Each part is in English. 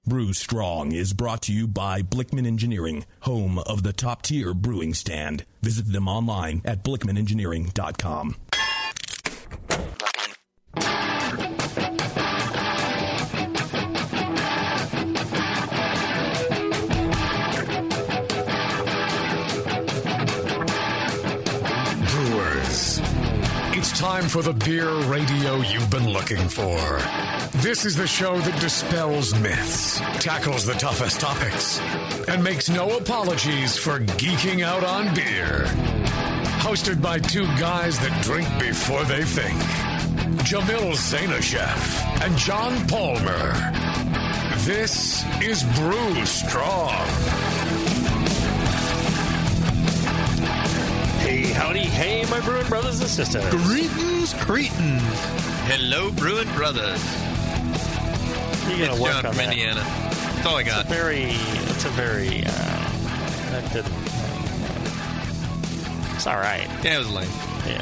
Brew Strong is brought to you by Blichmann Engineering, home of the top-tier brewing stand. Visit them online at blichmannengineering.com. Brewers, it's time for the beer radio you've been looking for. This is the show that dispels myths, tackles the toughest topics, and makes no apologies for geeking out on beer. Hosted by two guys that drink before they think. Jamil Zainashev and John Palmer. This is Brew Strong. Hey, howdy, hey, my brewing brothers and sisters. Greetings, Cretans. Hello, brewing brothers. You're going to work John on from that. Indiana. That's all I got. That didn't. It's all right. Yeah, it was lame. Yeah.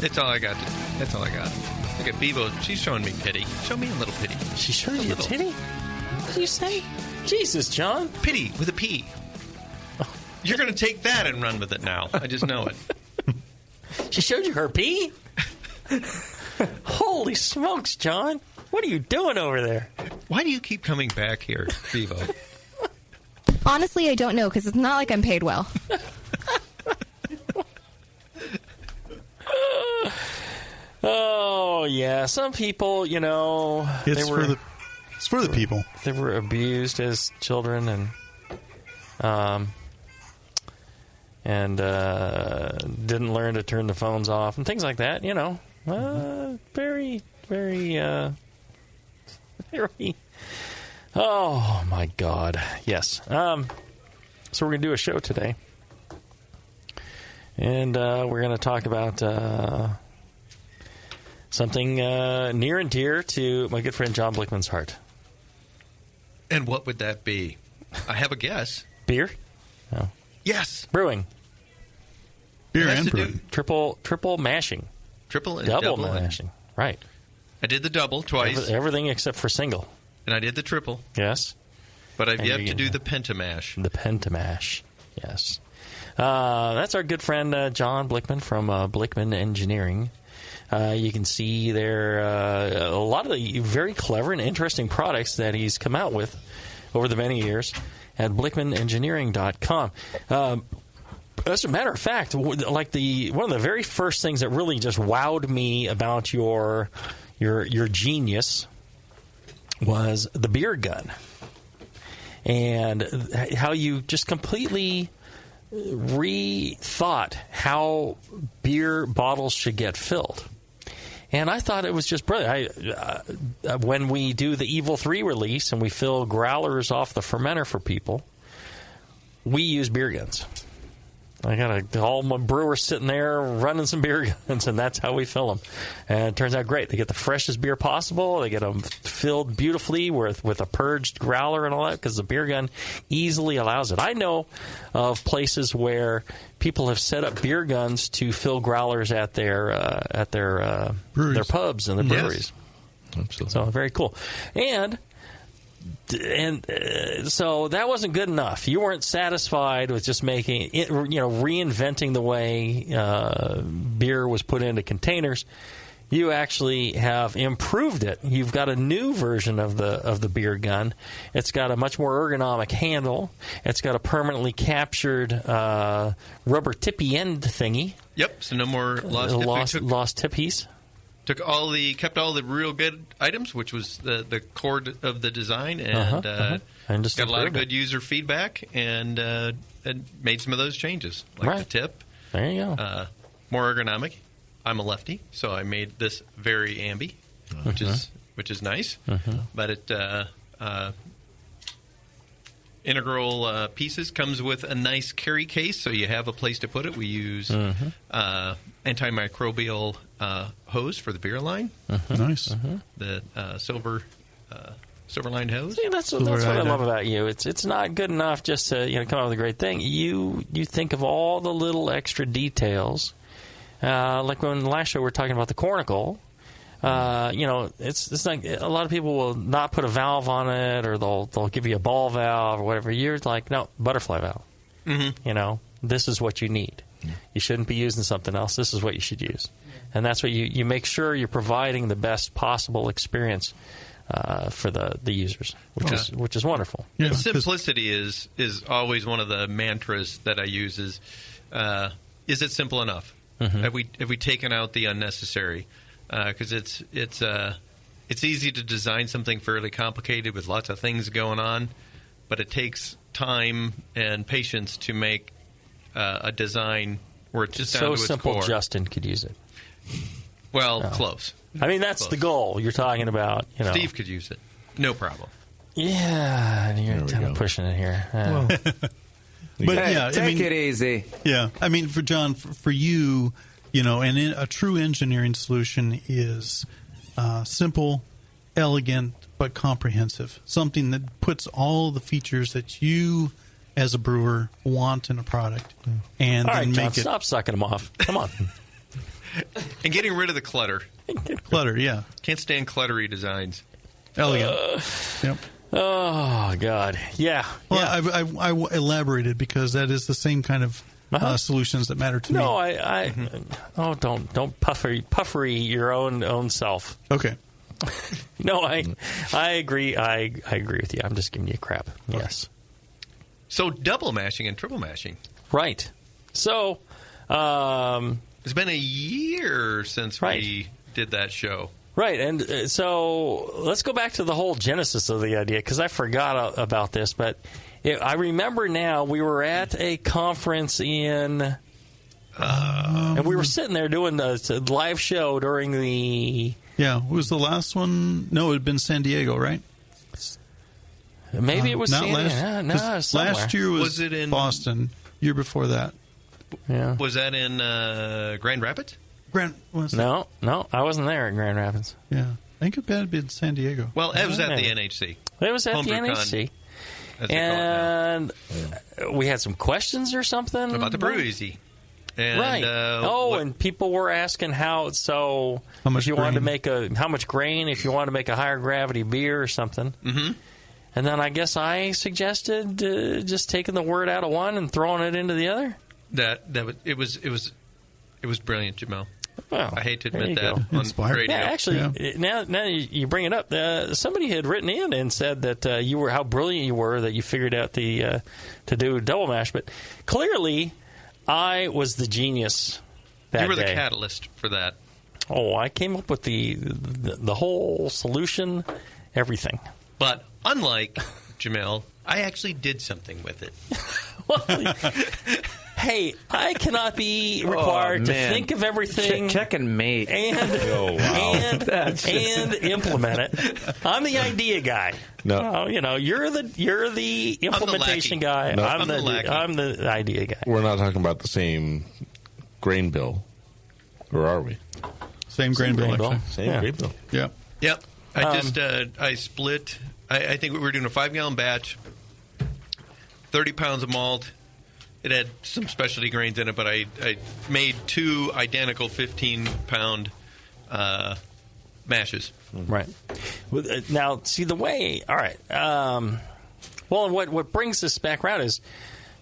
It's all I got. That's all I got. Look at Bevo. She's showing me pity. Show me a little pity. She showed you a titty? What did you say? Jesus, John. Pity with a P. You're going to take that and run with it now. I just know it. She showed you her pee? Holy smokes, John. What are you doing over there? Why do you keep coming back here, Bevo? Honestly, I don't know, because it's not like I'm paid well. Oh, yeah. Some people, you know... It's for the people. They were abused as children and didn't learn to turn the phones off and things like that, you know. Very, very... Oh, my God. Yes. So we're going to do a show today. And we're going to talk about something near and dear to my good friend John Blichmann's heart. And what would that be? I have a guess. Beer? No. Yes. Brewing. Beer and brewing. Triple mashing. Triple and double double. mashing. Right. I did the double twice. Everything except for single. And I did the triple. Yes. But I've And yet you to get do the pentamash. The pentamash. Yes. That's our good friend John Blichmann from Blichmann Engineering. You can see there a lot of the very clever and interesting products that he's come out with over the many years at BlichmannEngineering.com. As a matter of fact, like one of the very first things that really just wowed me about your genius was the beer gun, and how you just completely rethought how beer bottles should get filled. And I thought it was just brilliant. When we do the Evil 3 release and we fill growlers off the fermenter for people, we use beer guns. I got all my brewers sitting there running some beer guns, and that's how we fill them. And it turns out great. They get the freshest beer possible. They get them filled beautifully with a purged growler and all that, because the beer gun easily allows it. I know of places where people have set up beer guns to fill growlers at their pubs and the breweries. Yes. Absolutely. So very cool. And so that wasn't good enough. You weren't satisfied with just making it, reinventing the way beer was put into containers. You actually have improved it. You've got a new version of the beer gun. It's got a much more ergonomic handle. It's got a permanently captured rubber tippy end thingy. Yep. So no more lost tippies. Kept all the real good items, which was the core of the design, and got a lot of good user feedback, and made some of those changes, like the tip. There you go. More ergonomic. I'm a lefty, so I made this very ambi, which is nice. But it integral pieces comes with a nice carry case, so you have a place to put it. We use antimicrobial hose for the beer line. Nice. The silver lined hose. See, that's what I love about you. It's not good enough just to come up with a great thing. You think of all the little extra details. Like when the last show we were talking about the cornicle. it's like a lot of people will not put a valve on it, or they'll give you a ball valve or whatever. You're like, no, butterfly valve. Mm-hmm. This is what you need. You shouldn't be using something else. This is what you should use. And that's what you make sure you're providing the best possible experience for the users, which is wonderful. Yeah, simplicity is always one of the mantras that I use. Is it simple enough? Mm-hmm. Have we taken out the unnecessary? Because it's easy to design something fairly complicated with lots of things going on, but it takes time and patience to make a design where it's just down to its simple core. Justin could use it. Well, close. I mean, that's the goal you're talking about. Steve could use it. No problem. Yeah, you're kind of pushing it here. But take it easy. Yeah, I mean, for John, for you, and a true engineering solution is simple, elegant, but comprehensive. Something that puts all the features that you, as a brewer, want in a product, and all then right, make John, it. Stop sucking them off. Come on. And getting rid of the clutter. Clutter, yeah. Can't stand cluttery designs. Elegant. Yep. Oh God, yeah. Well, yeah. I elaborated because that is the same kind of solutions that matter to me. No, don't puffery your own self. Okay. No, I agree. I agree with you. I'm just giving you crap. Okay. Yes. So double mashing and triple mashing. Right. So it's been a year since we did that show. Right, and so let's go back to the whole genesis of the idea, because I forgot about this, but I remember now we were at a conference and we were sitting there doing the live show during the... Yeah, was the last one? No, it had been San Diego, right? Maybe it was San Diego. No, last year was it in Boston. Year before that. Yeah. Was that in Grand Rapids? No, I wasn't there in Grand Rapids. Yeah, I think it had been San Diego. Well, it was at the NHC. It was at the NHC. And we had some questions or something about the Brew Easy. And, right. And people were asking how much you wanted to make how much grain if you wanted to make a higher gravity beer or something. Mm-hmm. And then I guess I suggested just taking the word out of one and throwing it into the other. It was brilliant, Jamil. Well, I hate to admit that on radio. Yeah, actually, now you bring it up, somebody had written in and said that how brilliant you were that you figured out to do double mash. But clearly, I was the genius that day. You were the catalyst for that. Oh, I came up with the whole solution, everything. But unlike Jamil, I actually did something with it. Hey, I cannot be required to think of everything. Check and mate. And implement it. I'm the idea guy. No, you're the implementation guy. No. I'm the idea guy. We're not talking about the same grain bill, or are we? Same grain bill. Same grain bill. Yep. Yep. I split. I think we were doing a 5-gallon batch, 30 pounds of malt. It had some specialty grains in it, but I made 2 identical 15-pound mashes. Right. Now, see the way. All right. Well, what brings this back around is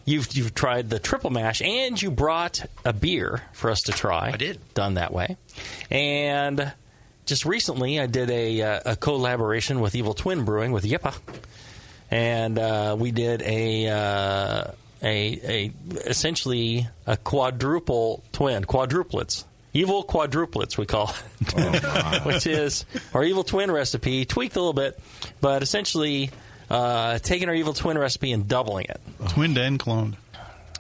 you've tried the triple mash, and you brought a beer for us to try. I did. Done that way, and just recently I did a collaboration with Evil Twin Brewing with Yippa, and we did essentially a quadruplets. Evil quadruplets, we call it, which is our Evil Twin recipe, tweaked a little bit, but essentially taking our Evil Twin recipe and doubling it. Twinned and cloned.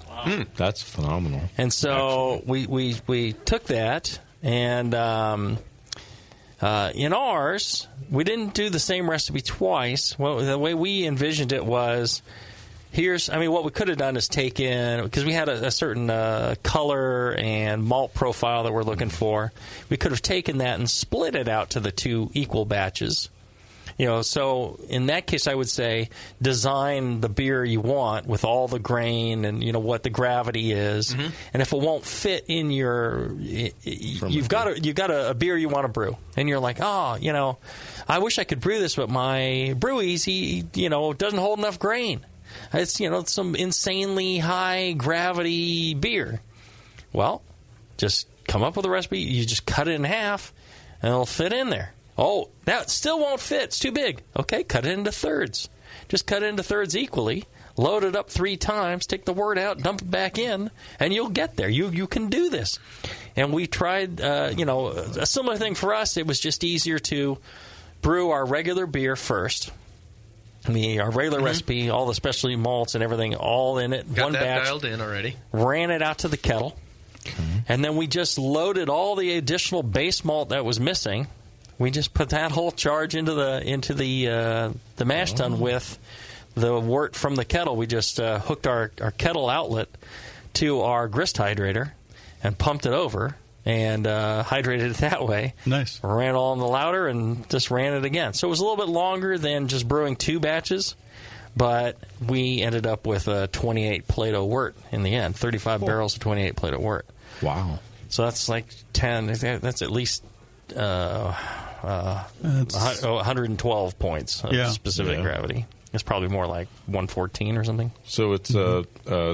Wow. That's phenomenal. And so we took that, and in ours, we didn't do the same recipe twice. Well, the way we envisioned it was... what we could have done is taken, because we had a certain color and malt profile that we're looking for, we could have taken that and split it out to the 2 equal batches So in that case, I would say design the beer you want with all the grain and what the gravity is. Mm-hmm. And if it won't fit in you've got a beer you want to brew, and you're like, I wish I could brew this, but my Brew Easy, doesn't hold enough grain. It's some insanely high gravity beer. Well, just come up with a recipe. You just cut it in half, and it'll fit in there. Oh, that still won't fit. It's too big. Okay, cut it into thirds. Just cut it into thirds equally. Load it up 3 times. Take the wort out. Dump it back in, and you'll get there. You can do this. And we tried, a similar thing for us. It was just easier to brew our regular beer first. Our regular recipe, all the specialty malts and everything, all in it. Got one that batch. Dialed in already. Ran it out to the kettle. Okay. And then we just loaded all the additional base malt that was missing. We just put that whole charge into the mash tun with the wort from the kettle. We just hooked our kettle outlet to our grist hydrator and pumped it over and hydrated it that way. Nice. Ran it all in the lauter and just ran it again. So it was a little bit longer than just brewing 2 batches, but we ended up with a 28 Plato wort in the end, 35 barrels of 28 Plato wort. Wow. So that's like 10. That's at least 112 points of specific gravity. It's probably more like 114 or something. So it's a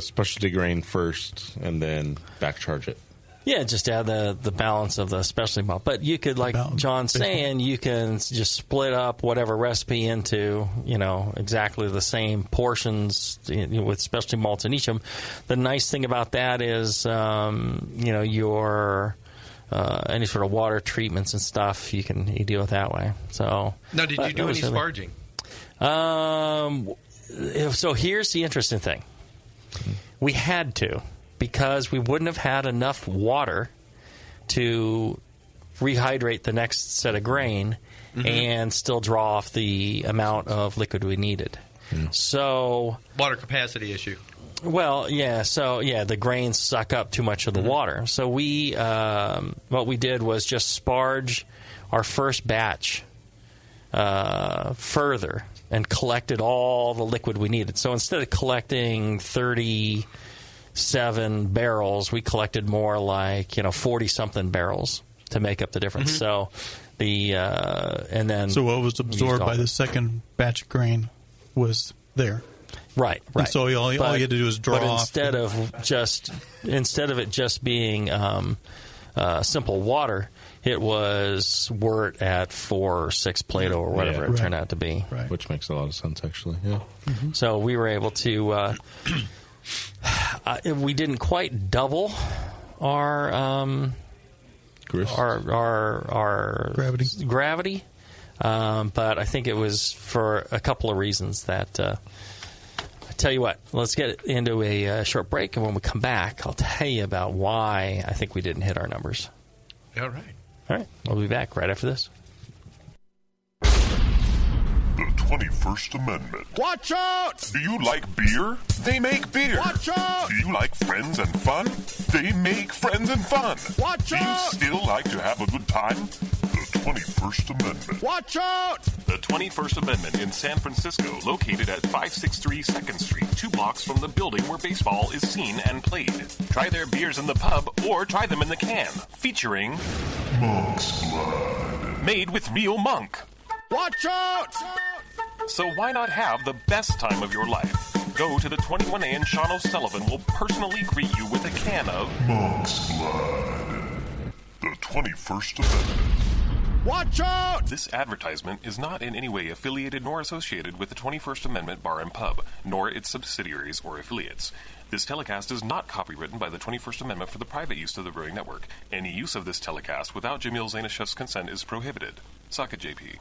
specialty grain first and then back charge it. Yeah, just add the balance of the specialty malt. But you could, like John's saying, you can just split up whatever recipe into, exactly the same portions with specialty malts in each of them. The nice thing about that is, your any sort of water treatments and stuff, you deal with that way. So now, did you do any sparging? So here's the interesting thing. We had to, because we wouldn't have had enough water to rehydrate the next set of grain and still draw off the amount of liquid we needed. So water capacity issue. Well, yeah. So the grains suck up too much of the water. So we what we did was just sparge our first batch further and collected all the liquid we needed. So instead of collecting 37 barrels, we collected more like 40-something barrels to make up the difference. So and then so what was absorbed by the second batch of grain was there. Right. And so all you had to do is draw off. Instead of it just being simple water, it was wort at 4 or 6 Plato or whatever it turned out to be. Right. Which makes a lot of sense, actually. Yeah. So we were able to. We didn't quite double our gravity, but I think it was for a couple of reasons that. I tell you what, let's get into a short break, and when we come back, I'll tell you about why I think we didn't hit our numbers. All right. We'll be back right after this. The 21st Amendment. Watch out! Do you like beer? They make beer. Watch out! Do you like friends and fun? They make friends and fun. Watch out! Do you still like to have a good time? The 21st Amendment. Watch out! The 21st Amendment in San Francisco, located at 563 2nd Street, 2 blocks from the building where baseball is seen and played. Try their beers in the pub or try them in the can, featuring Monk's Blood. Made with real monk. Watch out! So why not have the best time of your life? Go to the 21A and Sean O'Sullivan will personally greet you with a can of Monk's Blood. The 21st Amendment. Watch out! This advertisement is not in any way affiliated nor associated with the 21st Amendment Bar and Pub, nor its subsidiaries or affiliates. This telecast is not copywritten by the 21st Amendment for the private use of the Brewing Network. Any use of this telecast without Jamil Zainashev's consent is prohibited. Suck it, JP.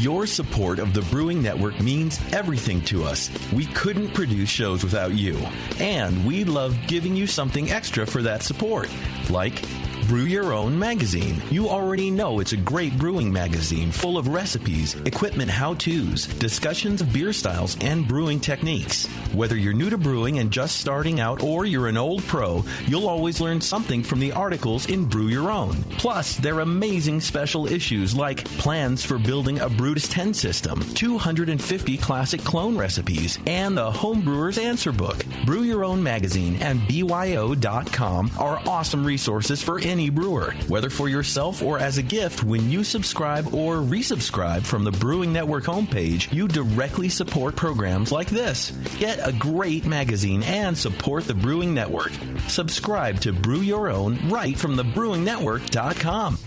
Your support of the Brewing Network means everything to us. We couldn't produce shows without you. And we love giving you something extra for that support, like Brew Your Own magazine. You already know it's a great brewing magazine full of recipes, equipment how-tos, discussions of beer styles, and brewing techniques. Whether you're new to brewing and just starting out or you're an old pro, you'll always learn something from the articles in Brew Your Own. Plus, their amazing special issues like plans for building a Brutus 10 system, 250 classic clone recipes, and the Homebrewer's Answer Book. Brew Your Own magazine and BYO.com are awesome resources for any brewer, whether for yourself or as a gift. When you subscribe or resubscribe from the Brewing Network homepage, you directly support programs like this. Get a great magazine and support the Brewing Network. Subscribe to Brew Your Own right from thebrewingnetwork.com.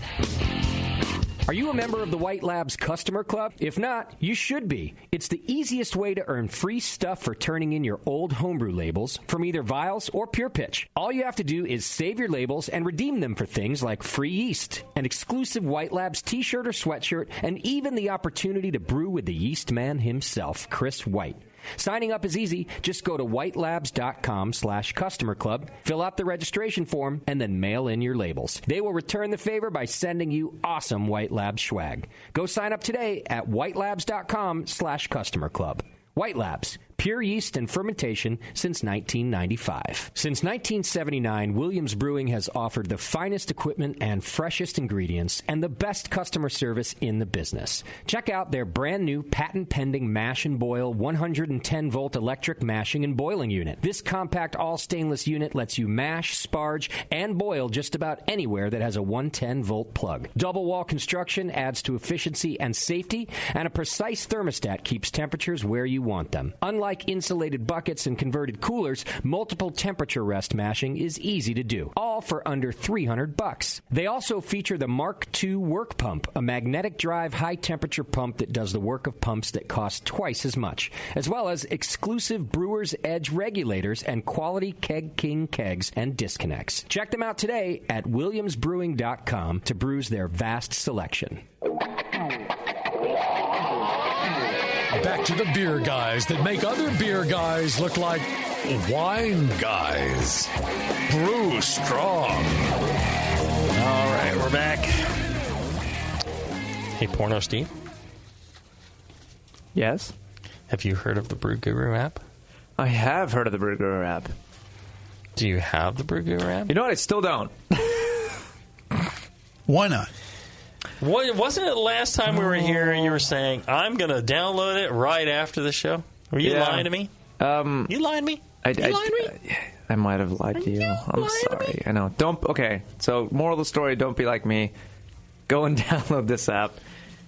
Are you a member of the White Labs Customer Club? If not, you should be. It's the easiest way to earn free stuff for turning in your old homebrew labels from either Vials or Pure Pitch. All you have to do is save your labels and redeem them for things like free yeast, an exclusive White Labs t-shirt or sweatshirt, and even the opportunity to brew with the yeast man himself, Chris White. Signing up is easy. Just go to whitelabs.com/customer club, fill out the registration form, and then mail in your labels. They will return the favor by sending you awesome White Labs swag. Go sign up today at whitelabs.com/customer club. White Labs, pure yeast and fermentation since 1995. Since 1979, Williams Brewing has offered the finest equipment and freshest ingredients and the best customer service in the business. Check out their brand new patent-pending mash and boil 110-volt electric mashing and boiling unit. This compact all-stainless unit lets you mash, sparge, and boil just about anywhere that has a 110-volt plug. Double-wall construction adds to efficiency and safety, and a precise thermostat keeps temperatures where you want them. Unlike insulated buckets and converted coolers, multiple temperature rest mashing is easy to do, all for under $300. They also feature the Mark II work pump, a magnetic drive high-temperature pump that does the work of pumps that cost twice as much, as well as exclusive Brewer's Edge regulators and quality Keg King kegs and disconnects. Check them out today at williamsbrewing.com to brews their vast selection. Back to the beer guys that make other beer guys look like wine guys. Brew strong. All right, we're back. Hey, Porno Steve. Yes? Have you heard of the Brew Guru app? I have heard of the Brew Guru app. Do you have the Brew Guru app? You know what? I still don't. Why not? Wasn't it last time we were here you were saying, I'm going to download it right after the show? Were you lying to me? You lying to me? You lying to me? I might have lied to you. I'm sorry. I know. Okay, so moral of the story, don't be like me. Go and download this app.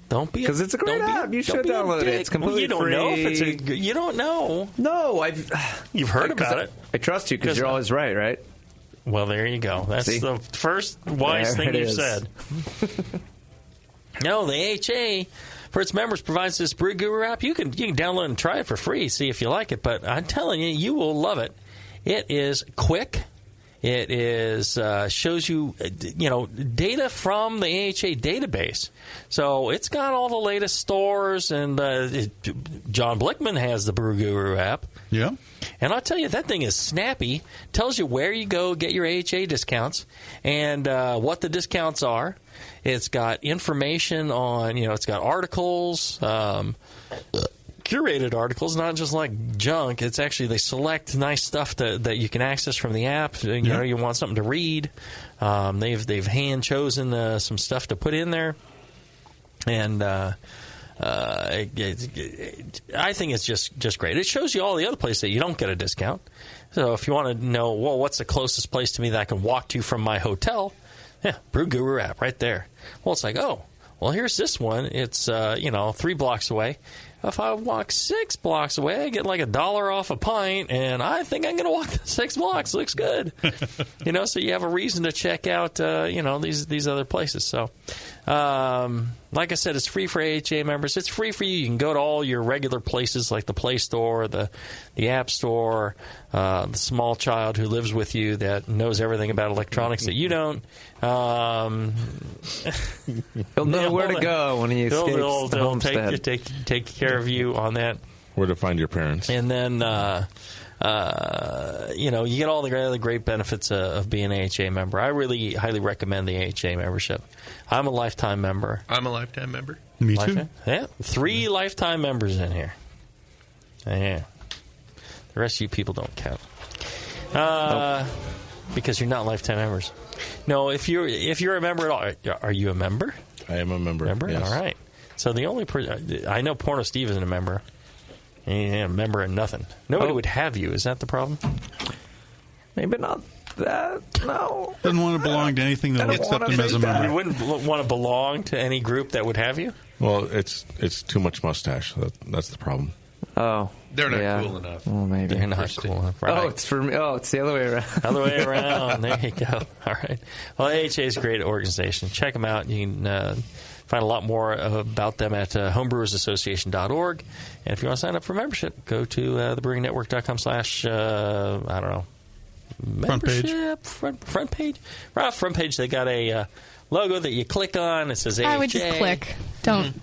Don't be, because it's a great app. You should download it. It's completely you don't free. know if it's you don't know. No, you've heard about it. I trust you because you're always right? Well, there you go. That's the first wise thing you've said. No, the AHA, for its members, provides this Brew Guru app. You can download and try it for free, see if you like it. But I'm telling you, you will love it. It is quick. It is shows you data from the AHA database. So it's got all the latest stores, and John Blichmann has the Brew Guru app. Yeah. And I'll tell you, that thing is snappy. Tells you where you go get your AHA discounts and what the discounts are. It's got information on, it's got articles, curated articles, not just like junk. It's actually, they select nice stuff that you can access from the app. You want something to read. They've hand chosen some stuff to put in there. And I think it's just great. It shows you all the other places that you don't get a discount. So if you want to know, what's the closest place to me that I can walk to from my hotel? Yeah, Brew Guru app right there. Well, it's like, here's this one. It's 3 blocks away. If I walk 6 blocks away, I get like $1 off a pint, and I think I'm going to walk 6 blocks. Looks good. So you have a reason to check out, these other places. So, like I said, it's free for AHA members. It's free for you. You can go to all your regular places like the Play Store, the App Store, the small child who lives with you that knows everything about electronics that you don't. He'll know where to go when he escapes the homestead. Take care of you on that. Where to find your parents. And then, you get all the other great benefits of being an AHA member. I really highly recommend the AHA membership. I'm a lifetime member. I'm a lifetime member. Me too. Yeah, 3 lifetime members in here. Yeah. The rest of you people don't count. Because you're not lifetime members. No, if you're a member at all, are you a member? I am a member. Yes. All right. So the only person I know, Porno Steve isn't a member. He ain't a member in nothing. Nobody would have you. Is that the problem? Maybe not that. No. Doesn't want to belong to anything that will accept him as a member. You wouldn't want to belong to any group that would have you? Well, it's too much mustache. That's the problem. Oh. They're not cool enough. Well, maybe. They're not cool enough. Right. Oh, it's for me. Oh, it's the other way around. Other way around. There you go. All right. Well, AHA is a great organization. Check them out. You can find a lot more about them at homebrewersassociation.org. And if you want to sign up for membership, go to thebrewingnetwork.com/ I don't know. Membership? Front page? Right off front page, they got a logo that you click on. It says AHA. I would just click. Don't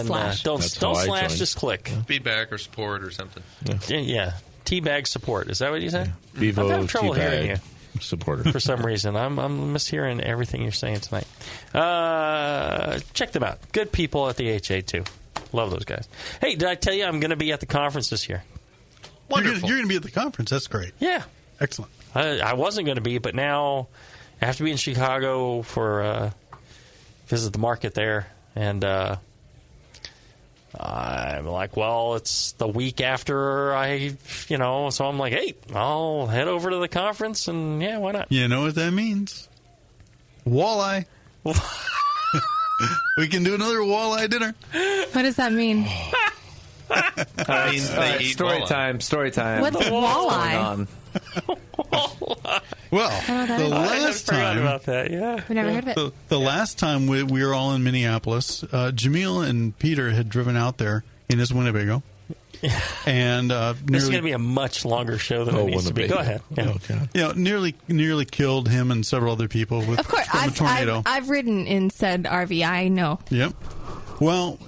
slash. Don't slash, just click. Feedback or support or something. Yeah. Teabag support. Is that what you said? Bevo I'm having trouble hearing you. Supporter. For some reason. I'm mishearing everything you're saying tonight. Check them out. Good people at the HA, too. Love those guys. Hey, did I tell you I'm going to be at the conference this year? Wonderful. You're going to be at the conference. That's great. Yeah. Excellent. I wasn't going to be, but now I have to be in Chicago for visit the market there. And I'm like, well, it's the week after so I'm like, hey, I'll head over to the conference, and yeah, why not? You know what that means? Walleye. We can do another walleye dinner. What does that mean? Story time. What's walleye? Well, the last time about that, yeah, I've never heard of it. The last time we were all in Minneapolis, Jamil and Peter had driven out there in his Winnebago, and this is going to be a much longer show than it needs to be. Go ahead. Yeah. Nearly killed him and several other people from a tornado. I've ridden in said RV. I know. Yep. Well,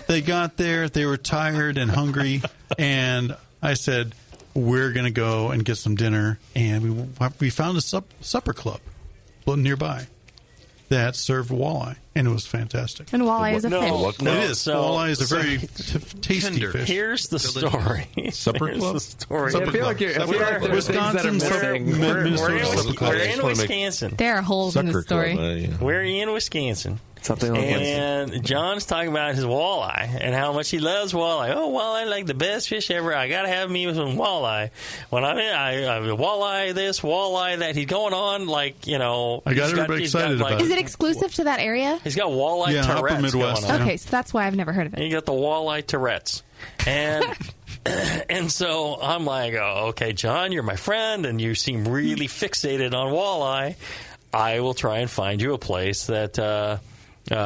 they got there. They were tired and hungry, and I said, we're going to go and get some dinner, and we found a supper club nearby that served walleye, and it was fantastic. And walleye is a fish. It is. Walleye is a very tasty fish. Here's the story. Supper club? I feel like Wisconsin Minnesota Supper Club. We're in Wisconsin. There are holes in the story. We're in Wisconsin. Something like and John's talking about his walleye and how much he loves walleye. Oh, walleye, like the best fish ever. I got to have me some walleye. When I'm in, I walleye this, walleye that. He's going on I got everybody excited about it. Is it exclusive to that area? He's got walleye Tourette's upper Midwest, going on. Okay, so that's why I've never heard of it. You got the walleye Tourette's. And and so I'm like, oh, okay, John, you're my friend, and you seem really fixated on walleye. I will try and find you a place that... we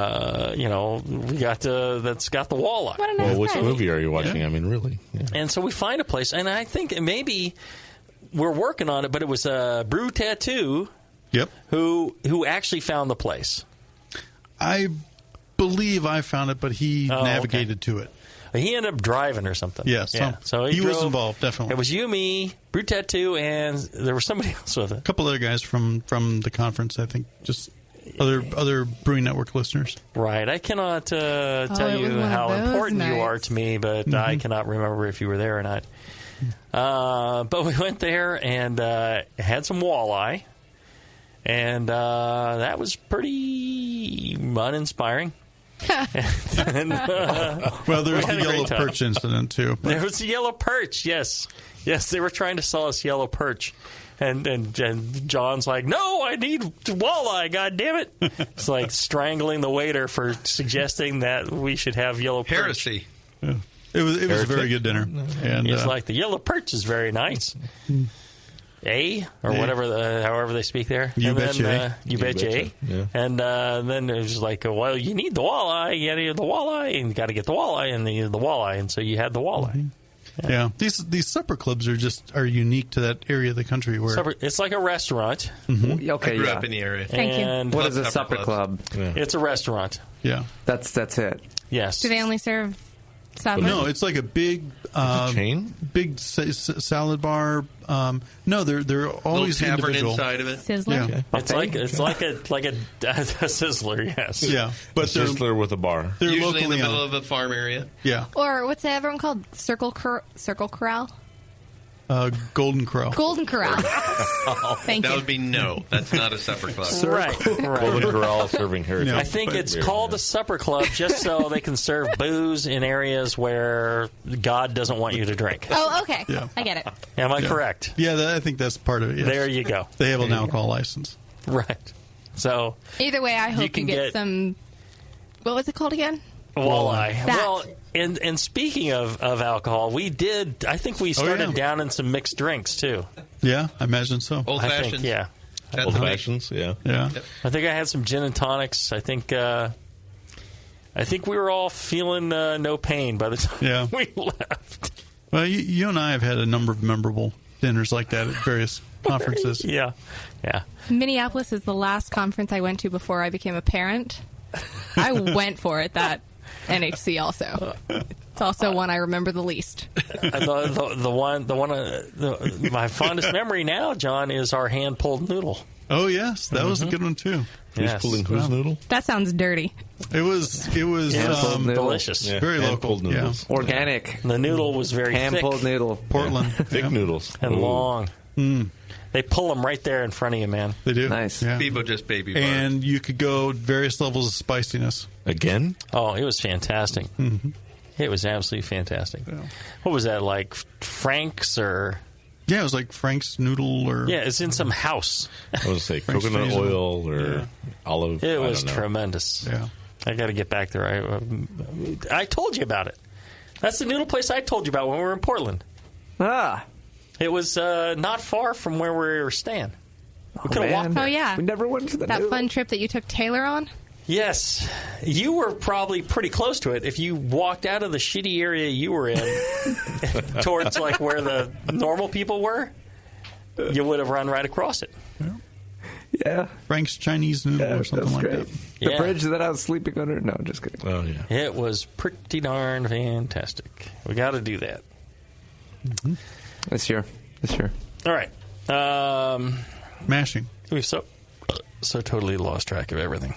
got that's got the walleye. Well, which movie are you watching? Yeah. I mean, really. Yeah. And so we find a place, and I think maybe we're working on it, but it was Brew Tattoo. Yep. Who actually found the place? I believe I found it, but he navigated to it. He ended up driving or something. Yes. Yeah. So he was involved, definitely. It was you, me, Brew Tattoo, and there was somebody else with it. A couple other guys from the conference, I think, just other Brewing Network listeners. Right. I cannot tell you how important you are to me, but I cannot remember if you were there or not. But we went there and had some walleye, and that was pretty uninspiring. And, well, there was the yellow perch incident, too. There was the yellow perch, yes. Yes, they were trying to sell us yellow perch. And John's like, no, I need walleye, God damn it. It's like strangling the waiter for suggesting that we should have yellow perch. Heresy. Yeah. It was a very good dinner. And it's like, the yellow perch is very nice. Or whatever, however they speak there. You betcha. You betcha. Yeah. And then it was like, well, you need the walleye. You got to get the walleye, and you got to get the walleye, and the walleye. And so you had the walleye. Mm-hmm. Yeah, these supper clubs are unique to that area of the country where it's like a restaurant. Mm-hmm. Okay, I grew up in the area. And what is a supper club? Yeah. It's a restaurant. Yeah, that's it. Yes. Do they only serve No, it's like a big chain, big salad bar. No, they're always little tavern individual. inside of it. Sizzler. Yeah. Okay. It's like a Sizzler, yes. Yeah, but a Sizzler with a bar. They're Usually in the locally middle owned. of a farm area. Yeah. Or what's that everyone called? Circle Corral? Golden Corral. Golden Corral. Thank That you. would be no. That's not a supper club. Right. Golden Corral serving heritage. I think it's called a supper club just so they can serve booze in areas where God doesn't want you to drink. Oh, okay. Yeah. I get it. Am I correct? Yeah, I think that's part of it. Yes. There you go. They have an alcohol license. Right. So Either way, I hope you can get get- some. What was it called again? walleye. That. Well, and speaking of alcohol, I think we started down in some mixed drinks too. Yeah, I imagine so. Old I fashions. think, yeah. Old fashions, yeah. Yeah. I think I had some gin and tonics. I think we were all feeling no pain by the time we left. Well, you and I have had a number of memorable dinners like that at various conferences. Yeah. Minneapolis is the last conference I went to before I became a parent. I went for it that NHC also. It's also one I remember the least. My fondest memory now, John, is our hand pulled noodle. Oh yes, that was a good one too. Yes. Who's pulling whose noodle? That sounds dirty. It was delicious. Yeah, very local, hand-pulled noodles. Yeah. Organic. The noodle was very hand-pulled thick. noodle. Portland, thick noodles and Ooh. long. They pull them right there in front of you, man. They do. Nice. Yeah. Bebo just baby bars. And you could go various levels of spiciness. Again? Oh, it was fantastic. Mm-hmm. It was absolutely fantastic. Yeah. What was that, like Frank's or... Yeah, it was like Frank's noodle or... Yeah, it's in some house. I was say Frank's coconut Freezer. oil or olive. It I was don't know. tremendous. Yeah. I got to get back there. I told you about it. That's the noodle place I told you about when we were in Portland. Ah. It was not far from where we were staying. We could have man. walked there. Oh, yeah. We never went to the That noodle. fun trip that you took Taylor on? Yes. You were probably pretty close to it. If you walked out of the shitty area you were in towards like where the normal people were, you would have run right across it. Yeah. Frank's Chinese noodle or something like great. that. The Yeah. bridge that I was sleeping under? No, just kidding. Oh, yeah. It was pretty darn fantastic. We got to do that. This year. All right. Mashing. We've so totally lost track of everything.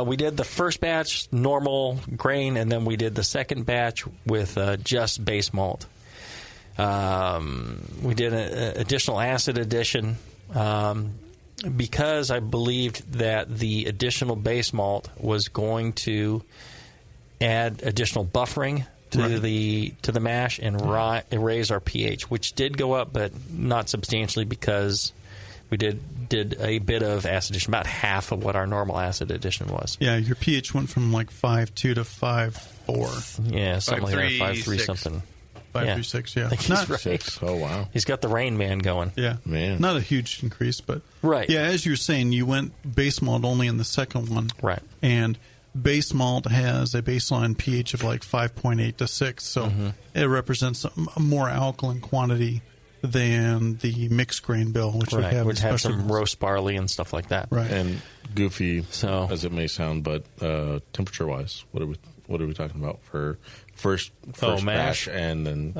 We did the first batch normal grain, and then we did the second batch with just base malt. We did an additional acid addition because I believed that the additional base malt was going to add additional buffering to the mash and raise our pH, which did go up, but not substantially because we did a bit of acid addition, about half of what our normal acid addition was. Yeah, your pH went from like 5.2 to 5.4. Yeah, something like that, 5.3 something. 5.36, yeah. I think Not he's right. Oh, wow. He's got the Rain Man going. Yeah. Man. Not a huge increase, but... Right. Yeah, as you're saying, you went base malt only in the second one. Right. And base malt has a baseline pH of like 5.8 to 6, so it represents a more alkaline quantity than the mixed grain bill, which would have would have especially- some roast barley and stuff like that. Right. And goofy, So- as it may sound, but temperature-wise, what are we talking about for first mash? batch and then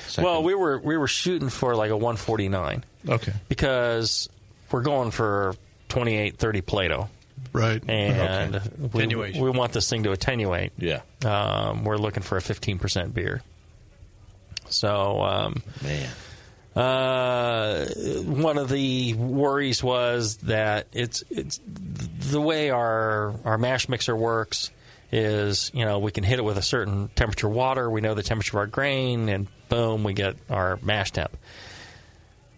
second? Well, we were shooting for like a 149. Okay. Because we're going for 28, 30 Plato. Right. And we want this thing to attenuate. Yeah. We're looking for a 15% beer. So, man. One of the worries was that it's the way our mash mixer works is, we can hit it with a certain temperature water. We know the temperature of our grain, and boom, we get our mash temp.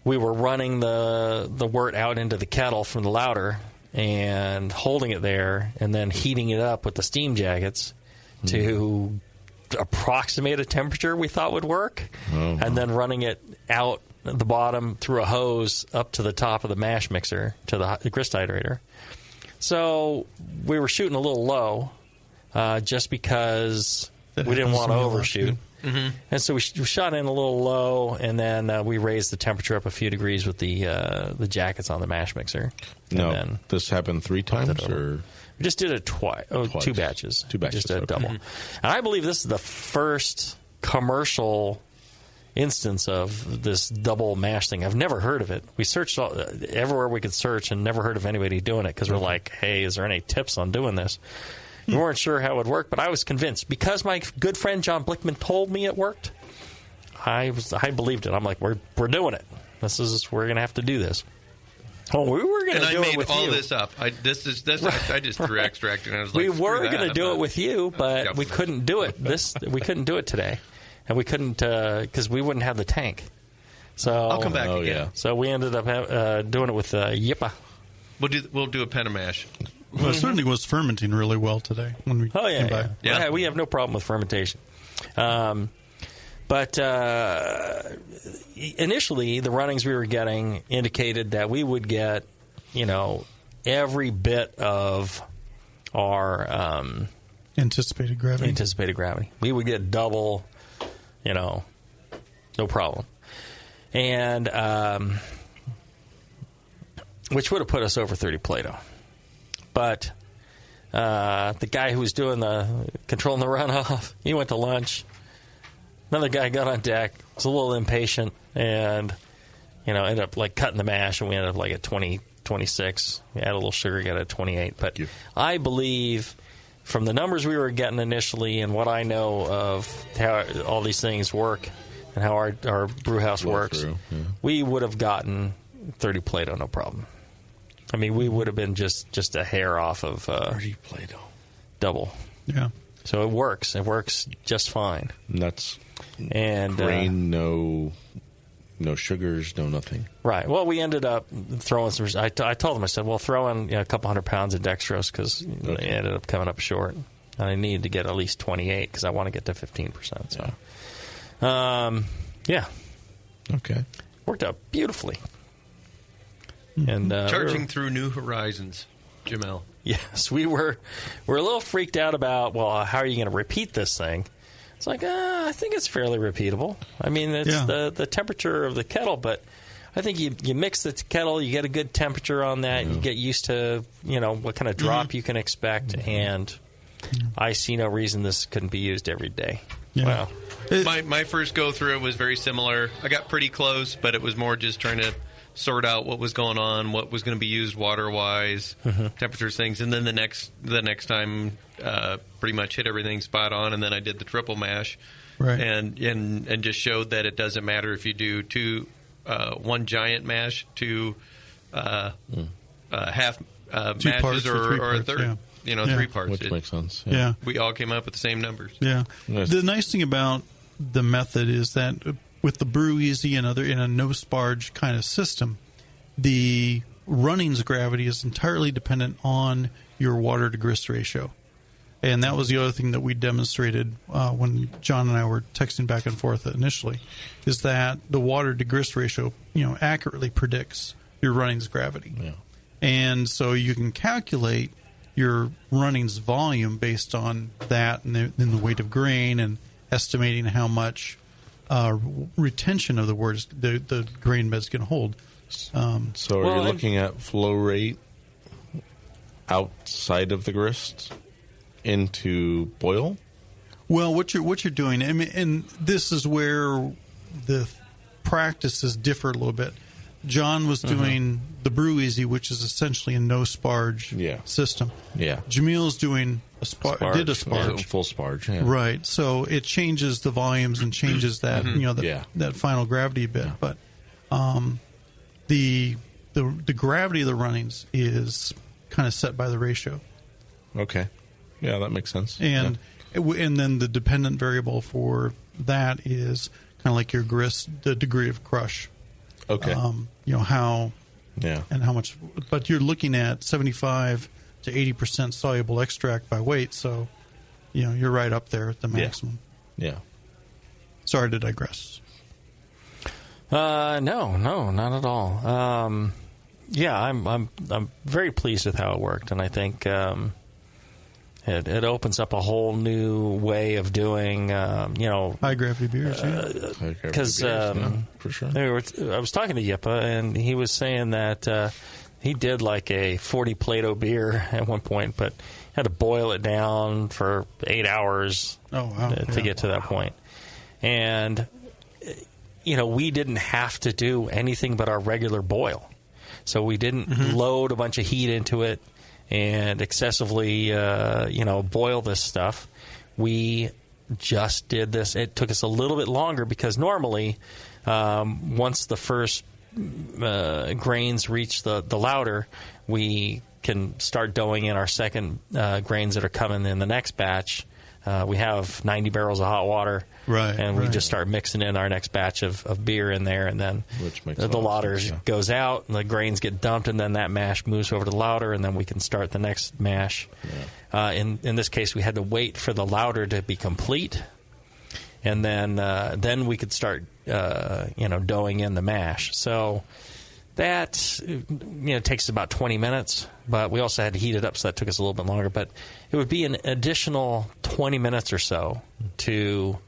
We were running the wort out into the kettle from the lauter and holding it there and then heating it up with the steam jackets to approximate a temperature we thought would work, and then running it out the bottom through a hose up to the top of the mash mixer to the grist hydrator. So we were shooting a little low just because we didn't want to overshoot. And so we shot in a little low, and then we raised the temperature up a few degrees with the jackets on the mash mixer. No, and then this happened 3 times, or We just did it twice. Two batches. Just a double. And I believe this is the first commercial instance of this double mash thing. I've never heard of it. We searched everywhere we could search and never heard of anybody doing it because we're like, hey, is there any tips on doing this? We weren't sure how it would work, but I was convinced. Because my good friend John Blichmann told me it worked, I believed it. I'm like, we're doing it. We're going to have to do this. Oh, we were going to do it with you. And I made all this up. I just threw extract and I was like, we were going to do it with you, but we couldn't do it. We couldn't do it today, and we couldn't because we wouldn't have the tank. So I'll come back again. Yeah. So we ended up doing it with Yippa. We'll do a pen of mash. Well, it certainly was fermenting really well today when we came by. Yeah, we have no problem with fermentation. But initially, the runnings we were getting indicated that we would get, every bit of our anticipated gravity. We would get double, no problem. And which would have put us over 30 Plato. But the guy who was controlling the runoff, he went to lunch. Another guy got on deck, was a little impatient, and ended up cutting the mash, and we ended up at 26. We had a little sugar, got at 28. But I believe from the numbers we were getting initially and what I know of how all these things work and how our brew house works, we would have gotten 30 Plato, no problem. I mean, we would have been just a hair off of 30 Plato. Double. Yeah. So it works. It works just fine. Nuts. And grain, no sugars, no nothing. Right. Well, we ended up throwing some. I told them, I said, well, throw in a couple 100 pounds of dextrose because they ended up coming up short. And I needed to get at least 28 because I want to get to 15%. So, yeah. Okay. Worked out beautifully. And charging through new horizons, Jamil. Yes, we're a little freaked out about, well, how are you going to repeat this thing? It's like, I think it's fairly repeatable. I mean, it's the temperature of the kettle, but I think you mix the kettle, you get a good temperature on that, you get used to, what kind of drop you can expect, and I see no reason this couldn't be used every day. Yeah. Wow. My first go through it was very similar. I got pretty close, but it was more just trying to sort out what was going on, what was going to be used water-wise, temperatures, things, and then the next time pretty much hit everything spot on, and then I did the triple mash, right, and just showed that it doesn't matter if you do one giant mash, two half mashes, or a third. Yeah. 3 parts. Which makes sense. Yeah. We all came up with the same numbers. Yeah. Nice. The nice thing about the method is that with the Brew Easy and in a no sparge kind of system, the runnings gravity is entirely dependent on your water to grist ratio. And that was the other thing that we demonstrated when John and I were texting back and forth initially, is that the water to grist ratio, accurately predicts your runnings gravity. Yeah. And so you can calculate your runnings volume based on that and the weight of grain and estimating how much retention of the grain bed's going to hold. So are you looking at flow rate outside of the grist into boil? Well, what you're doing, and this is where the practices differ a little bit. John was doing the Brew Easy, which is essentially a no sparge system. Yeah. Jamil's doing did a sparge. Yeah, full sparge. Yeah. Right. So it changes the volumes and changes that that final gravity a bit. Yeah. But the gravity of the runnings is kind of set by the ratio. Okay. Yeah, that makes sense. And then the dependent variable for that is kind of like your grist, the degree of crush. Okay. How and how much, but you're looking at 75 to 80% soluble extract by weight, so you're right up there at the maximum. Yeah. Sorry to digress. No, not at all. I'm very pleased with how it worked, and I think it opens up a whole new way of doing, high gravity beers. Because for sure. I was talking to Yippa, and he was saying that he did like a 40 Plato beer at one point, but had to boil it down for 8 hours to get to that point. And, we didn't have to do anything but our regular boil. So we didn't load a bunch of heat into it and excessively, boil this stuff. We just did this. It took us a little bit longer because normally once the first grains reach the lauter, we can start doughing in our second grains that are coming in the next batch. We have 90 barrels of hot water, and we just start mixing in our next batch of beer in there, and then the lauter goes out, and the grains get dumped, and then that mash moves over to the lauter, and then we can start the next mash. Yeah. In this case, we had to wait for the lauter to be complete, and then we could start doughing in the mash. So that takes about 20 minutes, but we also had to heat it up, so that took us a little bit longer. But it would be an additional 20 minutes or so to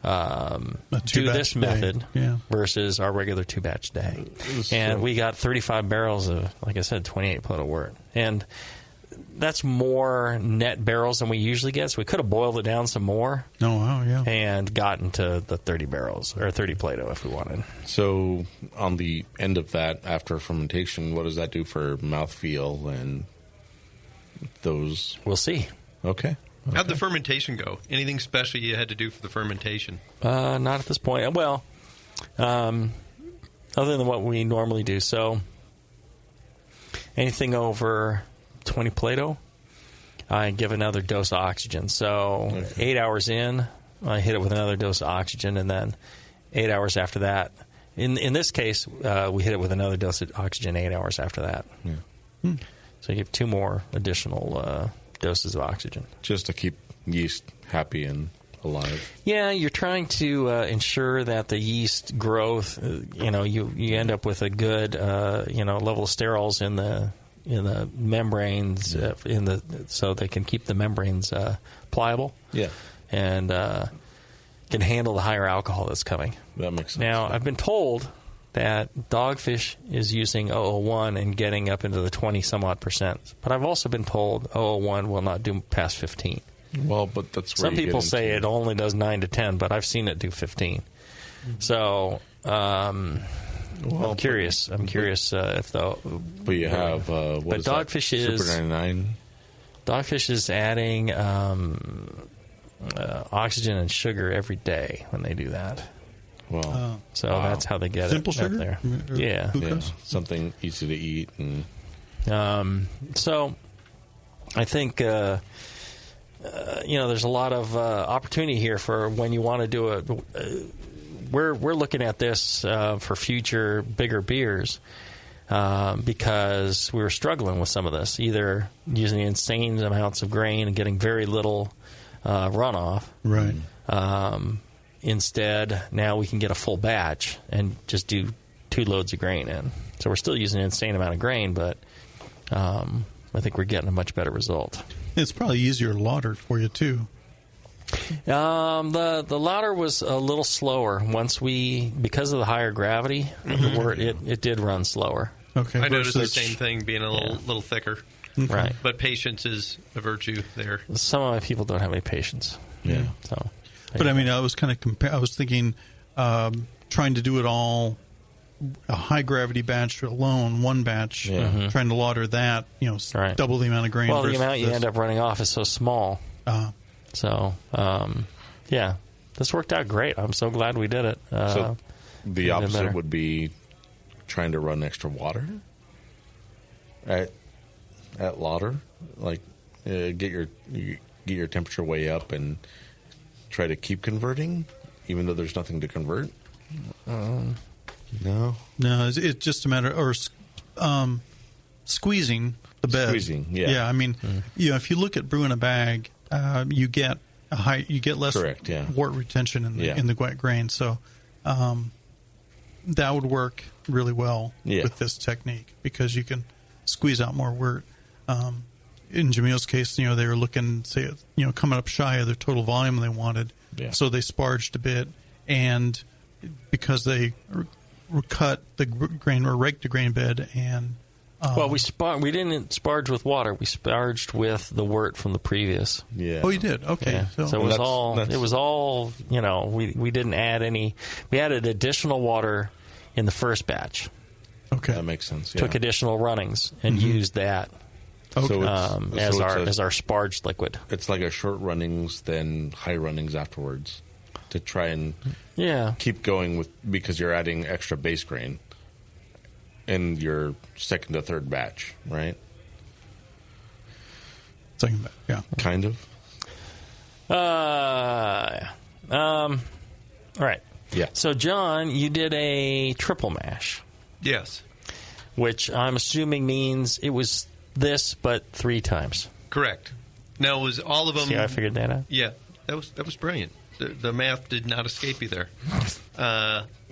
do this method versus our regular 2-batch day. And we got 35 barrels of, like I said, 28 Plato wort. And that's more net barrels than we usually get, so we could have boiled it down some more. Oh, wow, yeah. And gotten to the 30 barrels, or 30 Plato if we wanted. So on the end of that, after fermentation, what does that do for mouthfeel and those? We'll see. Okay. How'd the fermentation go? Anything special you had to do for the fermentation? Not at this point. Well, other than what we normally do. So anything over 20 Plato, I give another dose of oxygen. So 8 hours in, I hit it with another dose of oxygen, and then 8 hours after that. In this case, we hit it with another dose of oxygen 8 hours after that. Yeah. So you give 2 more additional doses of oxygen. Just to keep yeast happy and alive. Yeah, you're trying to ensure that the yeast growth, you end up with a good, level of sterols in the membranes, so they can keep the membranes pliable. Yeah. And can handle the higher alcohol that's coming. That makes sense. Now, I've been told that Dogfish is using 001 and getting up into the 20-some-odd %. But I've also been told 001 will not do past 15. Well, but that's where some people say it only does 9 to 10, but I've seen it do 15. So I'm curious. I'm curious if the. But you have but Dogfish is Super 99. Dogfish is adding oxygen and sugar every day when they do that. Well, so that's how they get Simple it sugar? up there. Yeah, something easy to eat, and so I think there's a lot of opportunity here for when you want to do it. We're looking at this for future bigger beers because we were struggling with some of this, either using insane amounts of grain and getting very little runoff. Right. Instead, now we can get a full batch and just do 2 loads of grain in. So we're still using an insane amount of grain, but I think we're getting a much better result. It's probably easier to lauter for you, too. The lauter was a little slower because of the higher gravity, it did run slower. Okay. I noticed the same thing, being a little thicker. Okay. Right. But patience is a virtue there. Some of my people don't have any patience. Yeah. So. But I mean, I was kind of I was thinking, trying to do it all, a high gravity batch alone, one batch, trying to lauter that, double the amount of grain. Well, the amount you end up running off is so small. So, this worked out great. I'm so glad we did it. So the opposite would be trying to run extra water at lauter, like get your temperature way up and try to keep converting, even though there's nothing to convert? No, it's just a matter of squeezing the bed. Squeezing, yeah. Yeah, I mean, if you look at brew in a bag, you get less wort retention in the wet grain. So that would work really well with this technique because you can squeeze out more wort. In Jamil's case, they were looking, coming up shy of their total volume they wanted. Yeah. So they sparged a bit, and because they cut the grain or raked the grain bed and Well, we didn't sparge with water. We sparged with the wort from the previous. Yeah. Oh, you did? Okay. Yeah. So it was all, we didn't add any. We added additional water in the first batch. Okay. That makes sense. Took additional runnings and used that as our sparged liquid. It's like a short runnings, then high runnings afterwards to try and keep going because you're adding extra base grain in your second to third batch, right? Second batch, yeah. Kind of. All right. Yeah. So, John, you did a triple mash. Yes. Which I'm assuming means it was this, but 3 times. Correct. Now, was all of them... See how I figured that out? Yeah. That was brilliant. The math did not escape you there.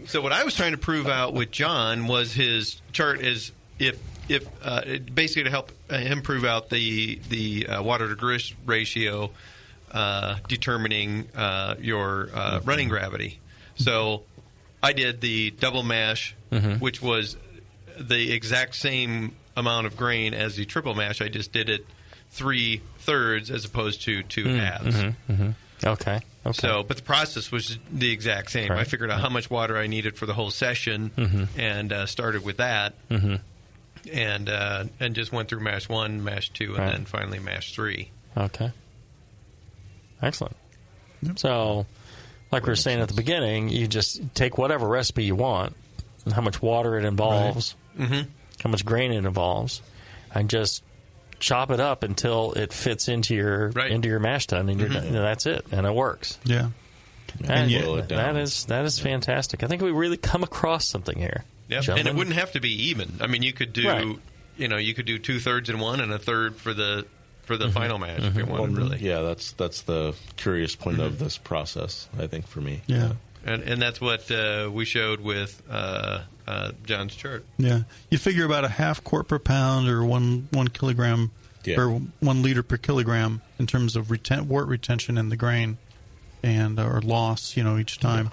So what I was trying to prove out with John was his chart is if basically to help him prove out the water to grist ratio determining your running gravity. So I did the double mash, which was the exact same amount of grain as the triple mash. I just did it 3/3 as opposed to 2 halves. Okay. So, but the process was the exact same. Right. I figured out how much water I needed for the whole session, and started with that, and just went through mash 1, mash 2, and then finally mash 3. Okay. Excellent. So, like we were saying at the beginning, you just take whatever recipe you want, and how much water it involves, how much grain it involves, and just chop it up until it fits into your mash tun, and you're done. That's it, and it works. Yeah, and that is fantastic. I think we really come across something here. Yep. And it wouldn't have to be even. I mean, you could do you could do 2/3 in one and 1/3 for the final mash if you wanted. Really, yeah. That's the curious point of this process, I think, for me. Yeah. And that's what we showed with John's chart. Yeah, you figure about a half quart per pound or 1 kilogram or 1 liter per kilogram in terms of wort retention in the grain and or loss, each time,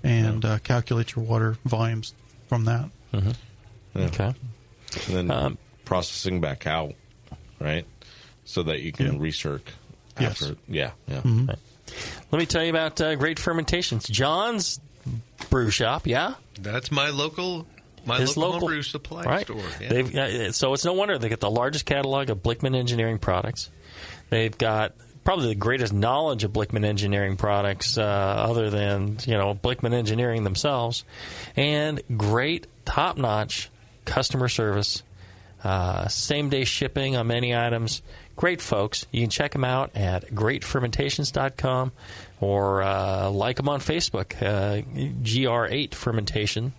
and calculate your water volumes from that. Okay, and then processing back out, right, so that you can recirc after. Yeah. Right. Let me tell you about Great Fermentations. John's brew shop, That's my local homebrew supply store. Yeah. So it's no wonder they get the largest catalog of Blichmann Engineering products. They've got probably the greatest knowledge of Blichmann Engineering products other than, Blichmann Engineering themselves. And great, top-notch customer service, same-day shipping on many items. Great folks. You can check them out at greatfermentations.com or like them on Facebook, GR8 Fermentation,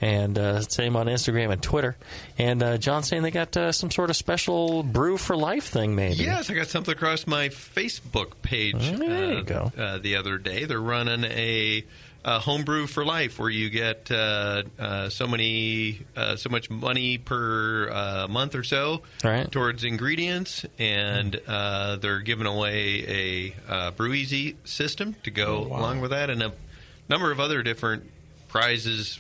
and same on Instagram and Twitter. And John's saying they got some sort of special brew for life thing, maybe. Yes, I got something across my Facebook page there you go. The other day. They're running a homebrew for life where you get so much money per month or so towards ingredients, and they're giving away a Brew Easy system to go along with that, and a number of other different prizes,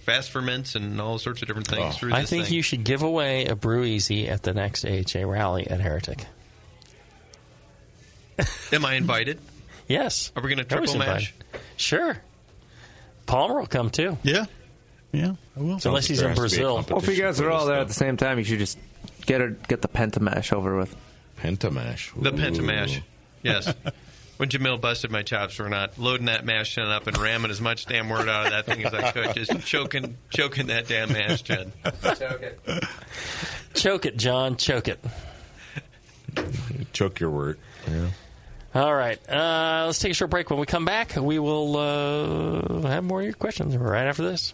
fast ferments, and all sorts of different things through this I think you should give away a Brew Easy at the next AHA rally at Heretic. Am I invited? Yes. Are we going to triple mash? Sure. Palmer will come too. Yeah, I will. Unless he's in Brazil. Well, if you guys are all there at the same time, you should just get the Pentamash over with. Pentamash. The Pentamash. Yes. When Jamil busted my chops for not loading that mash tun up and ramming as much damn wort out of that thing as I could, just choking that damn mash tun. Choke it. Choke it, John. Choke it. Choke your wort. Yeah. All right. Let's take a short break. When we come back, we will have more of your questions right after this.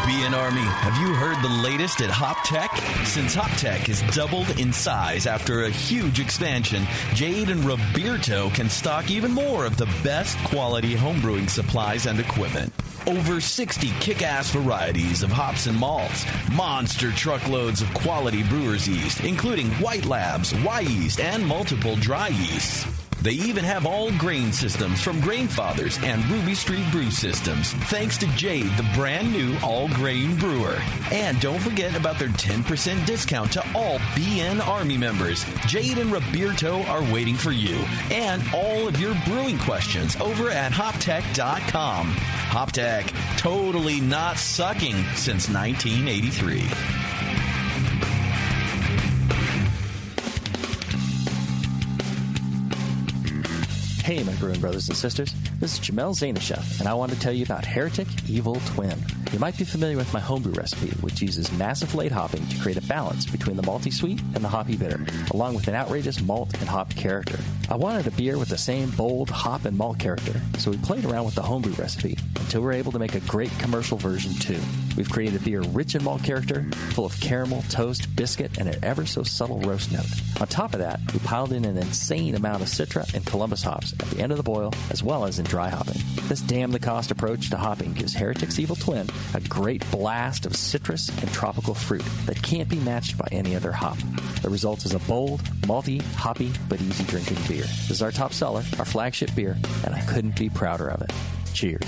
BN Army, have you heard the latest at Hop Tech? Since Hop Tech has doubled in size after a huge expansion, Jade and Roberto can stock even more of the best quality homebrewing supplies and equipment. Over 60 kick-ass varieties of hops and malts, monster truckloads of quality brewer's yeast, including White Labs, Y yeast, and multiple dry yeasts. They even have all grain systems from Grainfathers and Ruby Street Brew Systems, thanks to Jade, the brand new all-grain brewer. And don't forget about their 10% discount to all BN Army members. Jade and Roberto are waiting for you. And all of your brewing questions over at hoptech.com. Hoptech, totally not sucking since 1983. Hey, my brewing brothers and sisters. This is Jamel Zainashev, and I want to tell you about Heretic Evil Twin. You might be familiar with my homebrew recipe, which uses massive late hopping to create a balance between the malty sweet and the hoppy bitter, along with an outrageous malt and hop character. I wanted a beer with the same bold hop and malt character, so we played around with the homebrew recipe until we were able to make a great commercial version too. We've created a beer rich in malt character, full of caramel, toast, biscuit, and an ever so subtle roast note. On top of that, we piled in an insane amount of Citra and Columbus hops at the end of the boil, as well as in dry hopping. This damn-the-cost approach to hopping gives Heretic's Evil Twin a great blast of citrus and tropical fruit that can't be matched by any other hop. The result is a bold, malty, hoppy, but easy-drinking beer. This is our top seller, our flagship beer, and I couldn't be prouder of it. Cheers.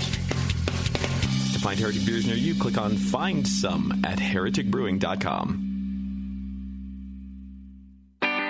To find Heretic beers near you, click on Find Some at hereticbrewing.com.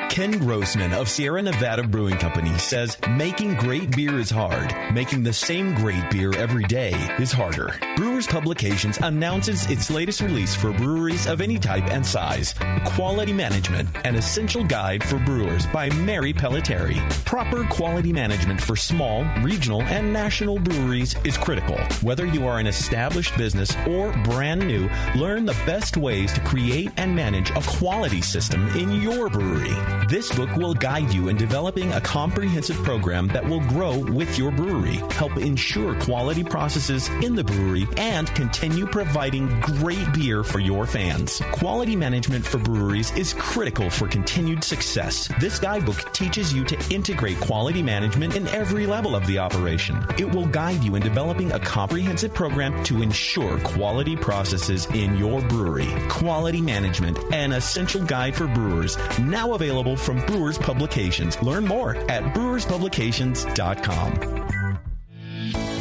Ken Grossman of Sierra Nevada Brewing Company says making great beer is hard. Making the same great beer every day is harder. Brewers Publications announces its latest release for breweries of any type and size. Quality Management, an essential guide for brewers by Mary Pelletieri. Proper quality management for small, regional, and national breweries is critical. Whether you are an established business or brand new, learn the best ways to create and manage a quality system in your brewery. This book will guide you in developing a comprehensive program that will grow with your brewery, help ensure quality processes in the brewery, and continue providing great beer for your fans. Quality management for breweries is critical for continued success. This guidebook teaches you to integrate quality management in every level of the operation. It will guide you in developing a comprehensive program to ensure quality processes in your brewery. Quality Management, an essential guide for brewers, now available from Brewers Publications. Learn more at brewerspublications.com.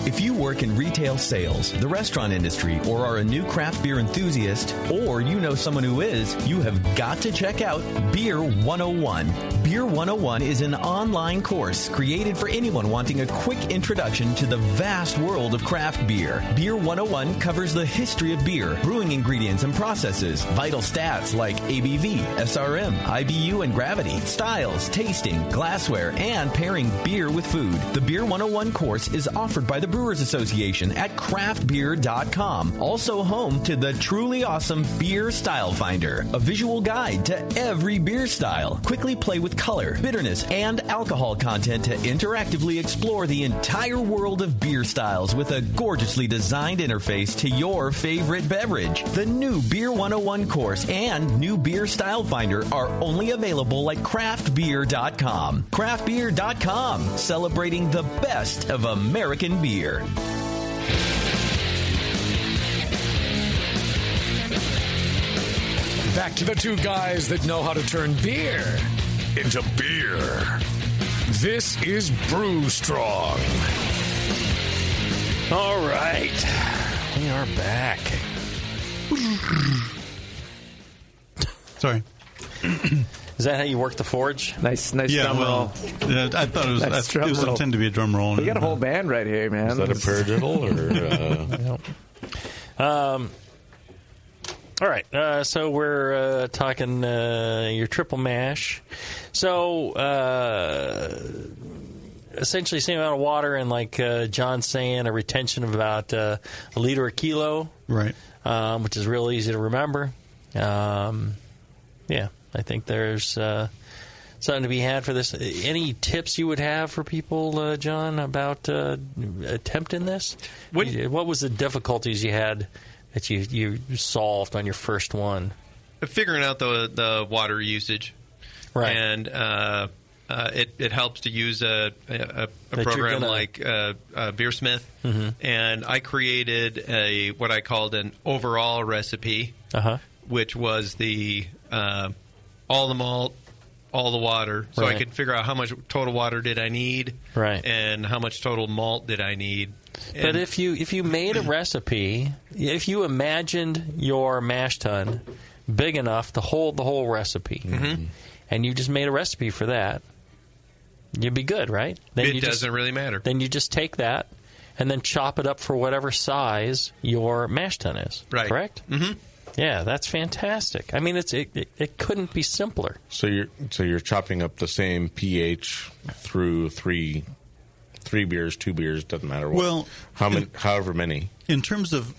If you work in retail sales, the restaurant industry, or are a new craft beer enthusiast, or you know someone who is, you have got to check out Beer 101. Beer 101 is an online course created for anyone wanting a quick introduction to the vast world of craft beer. Beer 101 covers the history of beer, brewing ingredients and processes, vital stats like ABV, SRM, IBU, and gravity, styles, tasting, glassware, and pairing beer with food. The Beer 101 course is offered by the Brewers Association at craftbeer.com. Also home to the truly awesome Beer Style Finder, a visual guide to every beer style. Quickly play with color, bitterness, and alcohol content to interactively explore the entire world of beer styles with a gorgeously designed interface to your favorite beverage. The new Beer 101 course and new Beer Style Finder are only available at craftbeer.com. Craftbeer.com, celebrating the best of American beer. Back to the two guys that know how to turn beer into beer. This is Brew Strong. All right. We are back. Sorry. Is that how you work the forge? Nice yeah, drum roll. Yeah, I thought it was, it was intended to be a drum roll. We got a whole band right here, man. Is that a paradiddle or? All right, so we're talking your triple mash. So essentially same amount of water and like John's saying, a retention of about a liter a kilo. Right. Which is real easy to remember. Yeah, I think there's something to be had for this. Any tips you would have for people, John, about attempting this? What was the difficulties you had that you solved on your first one? Figuring out the water usage. Right. And it helps to use a program like Beersmith. Mm-hmm. And I created what I called an overall recipe, which was all the malt, all the water, so Right. I could figure out how much total water did I need, Right. and how much total malt did I need. But if you made a recipe, if you imagined your mash tun big enough to hold the whole recipe, and you just made a recipe for that, you'd be good, right? Then it doesn't really matter. Then you just take that and then chop it up for whatever size your mash tun is. Right. Correct? Mm-hmm. Yeah, that's fantastic. I mean, it couldn't be simpler. So you're chopping up the same pH through three beers, 2 beers, doesn't matter what. Well, however many. In terms of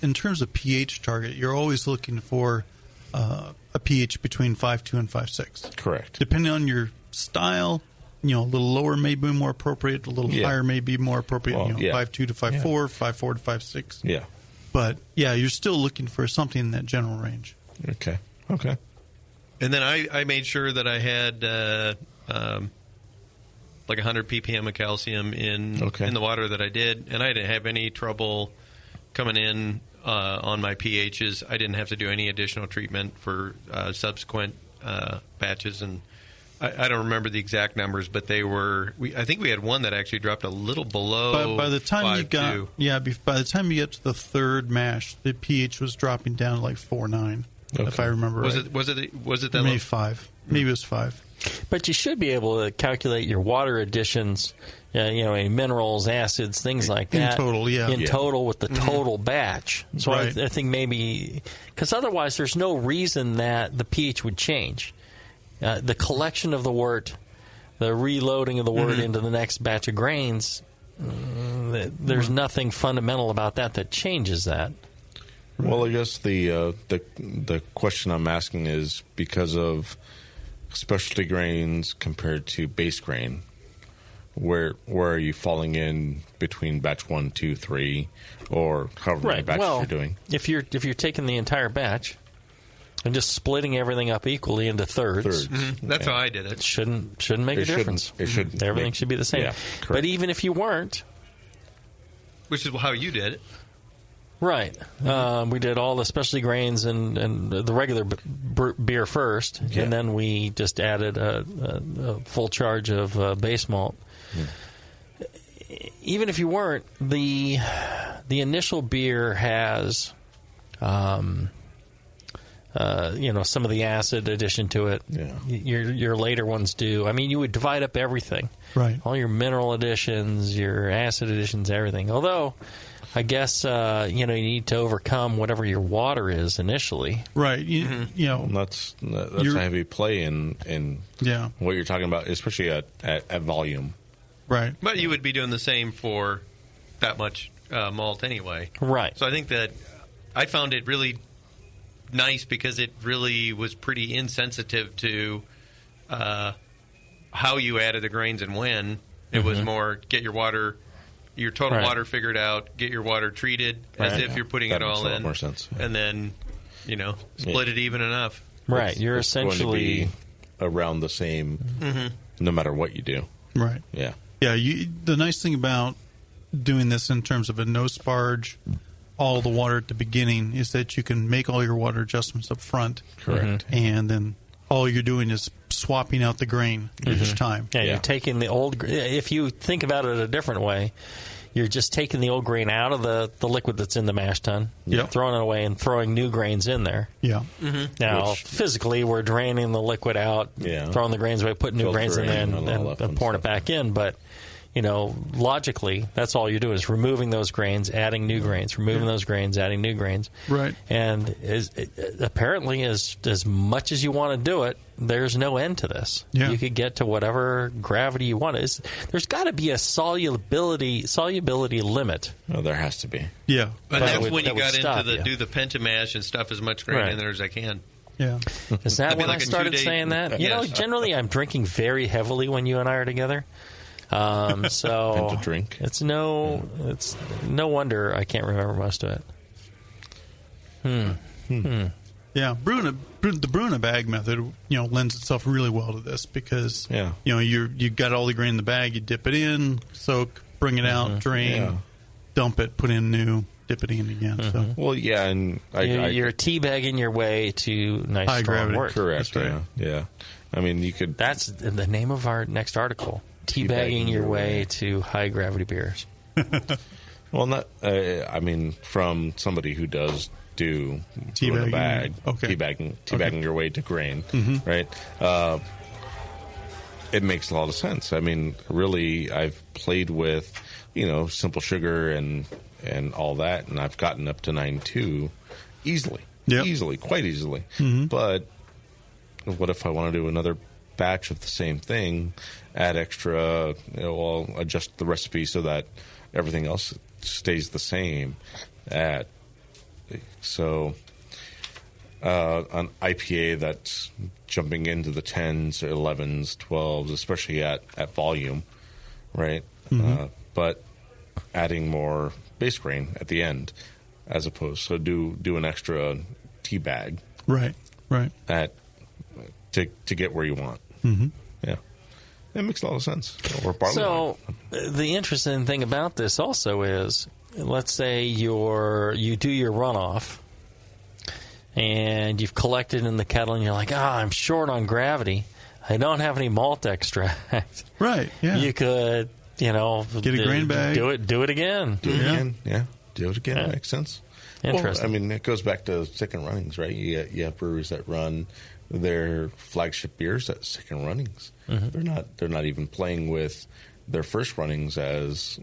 pH target, you're always looking for a pH between 5.2 and 5.6. Correct. Depending on your style, a little lower may be more appropriate, a little higher may be more appropriate. Well, 5.2 to 5.4, 5.4 to 5.6. Yeah. But yeah, you're still looking for something in that general range. Okay. And then I made sure that I had like 100 ppm of calcium in the water that I did, and I didn't have any trouble coming in on my pHs. I didn't have to do any additional treatment for subsequent batches, and I don't remember the exact numbers, but they were. I think we had one that actually dropped a little below. By the time 5.2. by the time you get to the third mash, the pH was dropping down to like 4.9, if I remember right. Was it that maybe low? 5? Maybe it was 5. But you should be able to calculate your water additions, any minerals, acids, things like that. In total, yeah. In total with the total batch. So Right. I think maybe, because otherwise there's no reason that the pH would change. The collection of the wort, the reloading of the wort into the next batch of grains, there's nothing fundamental about that changes that. Well, I guess the question I'm asking is because of specialty grains compared to base grain, where are you falling in between batch 1, 2, 3, or however many batches you're doing? If you're taking the entire batch and just splitting everything up equally into thirds. That's how I did it. Shouldn't make a difference. It shouldn't. Everything should be the same. Yeah, but even if you weren't, which is how you did it. Right. We did all the specialty grains and the regular beer first, and then we just added a full charge of base malt. Even if you weren't, the initial beer has some of the acid addition to it. Yeah. Your later ones do. I mean, you would divide up everything. Right. All your mineral additions, your acid additions, everything. Although, I guess, you need to overcome whatever your water is initially. Right. That's a heavy play in what you're talking about, especially at volume. Right. But you would be doing the same for that much malt anyway. Right. So I think that I found it really nice because it really was pretty insensitive to how you added the grains and when. It was more get your water, your total water figured out, get your water treated as if you're putting it all in. More sense. And then, split it even enough. Right. You're it's essentially going to be around the same no matter what you do. Right. Yeah. Yeah. The nice thing about doing this in terms of a no sparge, all the water at the beginning, is that you can make all your water adjustments up front. Correct. And then all you're doing is swapping out the grain each time. Yeah, you're taking the old. If you think about it a different way, you're just taking the old grain out of the liquid that's in the mash tun, throwing it away, and throwing new grains in there. Yeah. Now, physically, we're draining the liquid out, throwing the grains away, putting new grains in there, and pouring it back in. But logically, that's all you do is removing those grains, adding new grains, removing those grains, adding new grains. Right. And apparently, as much as you want to do it, there's no end to this. Yeah. You could get to whatever gravity you want. There's got to be a solubility limit. Oh, there has to be. Yeah. But that's when you got into do the pentamash and stuff as much grain in there as I can. Yeah. Is that when I started saying that? Generally, I'm drinking very heavily when you and I are together. So to drink. It's no wonder I can't remember most of it. Yeah, the brew in a bag method, lends itself really well to this because you got all the grain in the bag, you dip it in, soak, bring it out, drain, dump it, put in new. dip it in again. So. Well, yeah, and you're teabagging your way to nice high strong gravity. work. Correct. That's right. Yeah. I mean, you could. That's the name of our next article. Teabagging your way to high gravity beers. Well, not. I mean, from somebody who does do Teabagging. a bag, Okay. teabagging your way to grain, right? It makes a lot of sense. I mean, really, I've played with, simple sugar and all that, and I've gotten up to 9.2 easily. Yep. Quite easily. But what if I want to do another batch of the same thing, add extra, I'll adjust the recipe so that everything else stays the same. So an IPA that's jumping into the 10s, 11s, 12s, especially at volume, right? But adding more base grain at the end, as opposed to do an extra tea bag, Right. to get where you want. Yeah, that makes a lot of sense. Or So the interesting thing about this also is, let's say you do your runoff, and you've collected in the kettle, and you're like, I'm short on gravity. I don't have any malt extract. Right. Yeah. You could, get a grain bag. Do it again. Do it again. Yeah. Do it again. Yeah. Makes sense. Interesting. Well, I mean, it goes back to second runnings, right? You have breweries that run their flagship beers at second runnings. They're not even playing with their first runnings as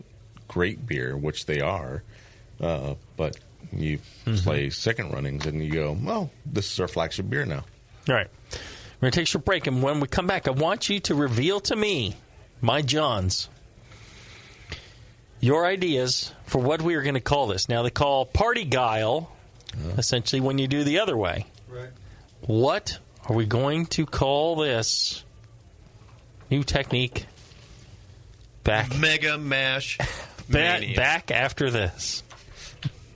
great beer, which they are. But you play second runnings and you go, well, this is our flagship beer now. All right. We're going to take a short break, and when we come back, I want you to reveal to me, my Johns, your ideas for what we are going to call this. Now, they call party guile, essentially, when you do the other way. Right. What are we going to call this new technique? Mega Mash Mania. Back after this.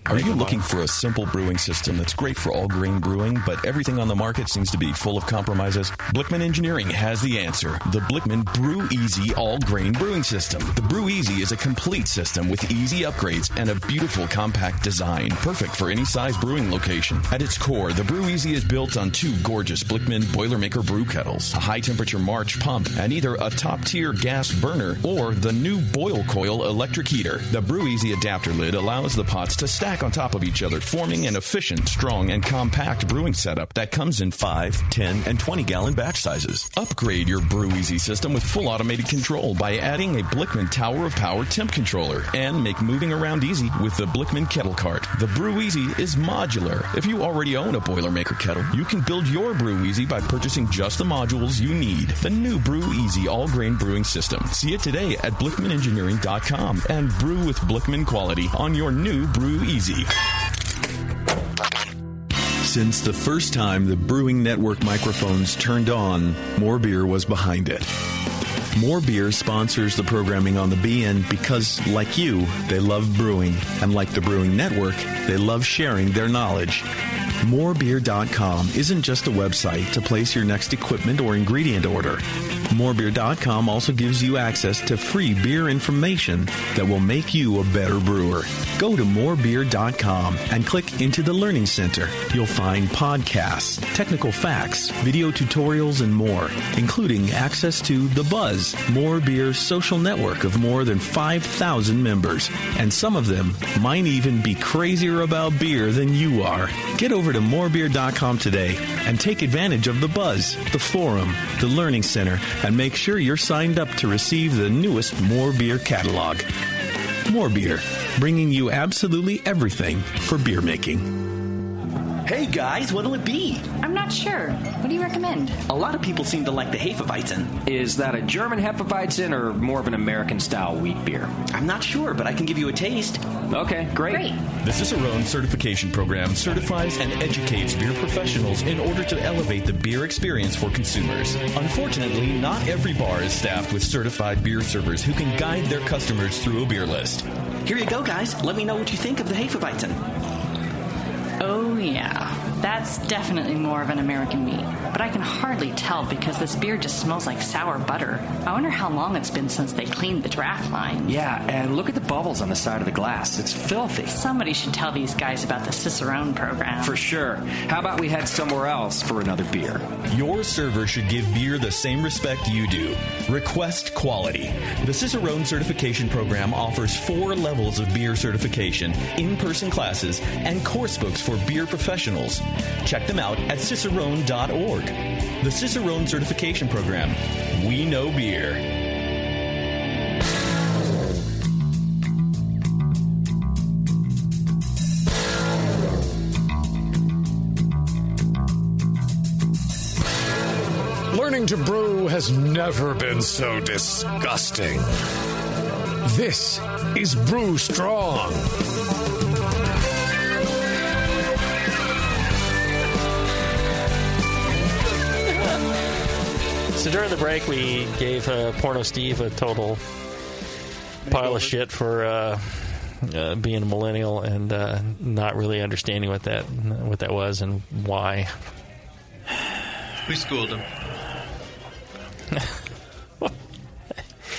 Are you looking for a simple brewing system that's great for all grain brewing, but everything on the market seems to be full of compromises? Blichmann Engineering has the answer. The Blichmann Brew Easy All Grain Brewing System. The Brew Easy is a complete system with easy upgrades and a beautiful compact design, perfect for any size brewing location. At its core, the Brew Easy is built on two gorgeous Blichmann Boilermaker brew kettles, a high-temperature March pump, and either a top-tier gas burner or the new Boil Coil electric heater. The Brew Easy adapter lid allows the pots to stack on top of each other, forming an efficient, strong, and compact brewing setup that comes in 5, 10, and 20-gallon batch sizes. Upgrade your Brew Easy system with full automated control by adding a Blichmann Tower of Power temp controller, and make moving around easy with the Blichmann Kettle Cart. The Brew Easy is modular. If you already own a Boilermaker kettle, you can build your Brew Easy by purchasing just the modules you need. The new Brew Easy all-grain brewing system. See it today at BlichmannEngineering.com and brew with Blichmann quality on your new Brew Easy. Since the first time the Brewing Network microphones turned on, More Beer was behind it. More Beer sponsors the programming on the BN because, like you, they love brewing. And like the Brewing Network, they love sharing their knowledge. Morebeer.com isn't just a website to place your next equipment or ingredient order. Morebeer.com also gives you access to free beer information that will make you a better brewer. Go to morebeer.com and click into the Learning Center. You'll find podcasts, technical facts, video tutorials, and more, including access to The Buzz, More Beer's social network of more than 5,000 members. And some of them might even be crazier about beer than you are. Get over to morebeer.com today and take advantage of The Buzz, the forum, the Learning Center, and make sure you're signed up to receive the newest More Beer catalog. More Beer, bringing you absolutely everything for beer making. Hey guys, what'll it be? I'm not sure. What do you recommend? A lot of people seem to like the Hefeweizen. Is that a German Hefeweizen or more of an American-style wheat beer? I'm not sure, but I can give you a taste. Okay, great. The Cicerone certification program certifies and educates beer professionals in order to elevate the beer experience for consumers. Unfortunately, not every bar is staffed with certified beer servers who can guide their customers through a beer list. Here you go, guys. Let me know what you think of the Hefeweizen. Oh, yeah. That's definitely more of an American meat. But I can hardly tell because this beer just smells like sour butter. I wonder how long it's been since they cleaned the draft line. Yeah, and look at the bubbles on the side of the glass. It's filthy. Somebody should tell these guys about the Cicerone program. For sure. How about we head somewhere else for another beer? Your server should give beer the same respect you do. Request quality. The Cicerone certification program offers 4 levels of beer certification, in-person classes, and course books for beer professionals. Check them out at cicerone.org. The Cicerone certification program. We know beer. Learning to brew has never been so disgusting. This is Brew Strong. So during the break, we gave Porno Steve a total pile of shit for being a millennial and not really understanding what that was and why. We schooled him.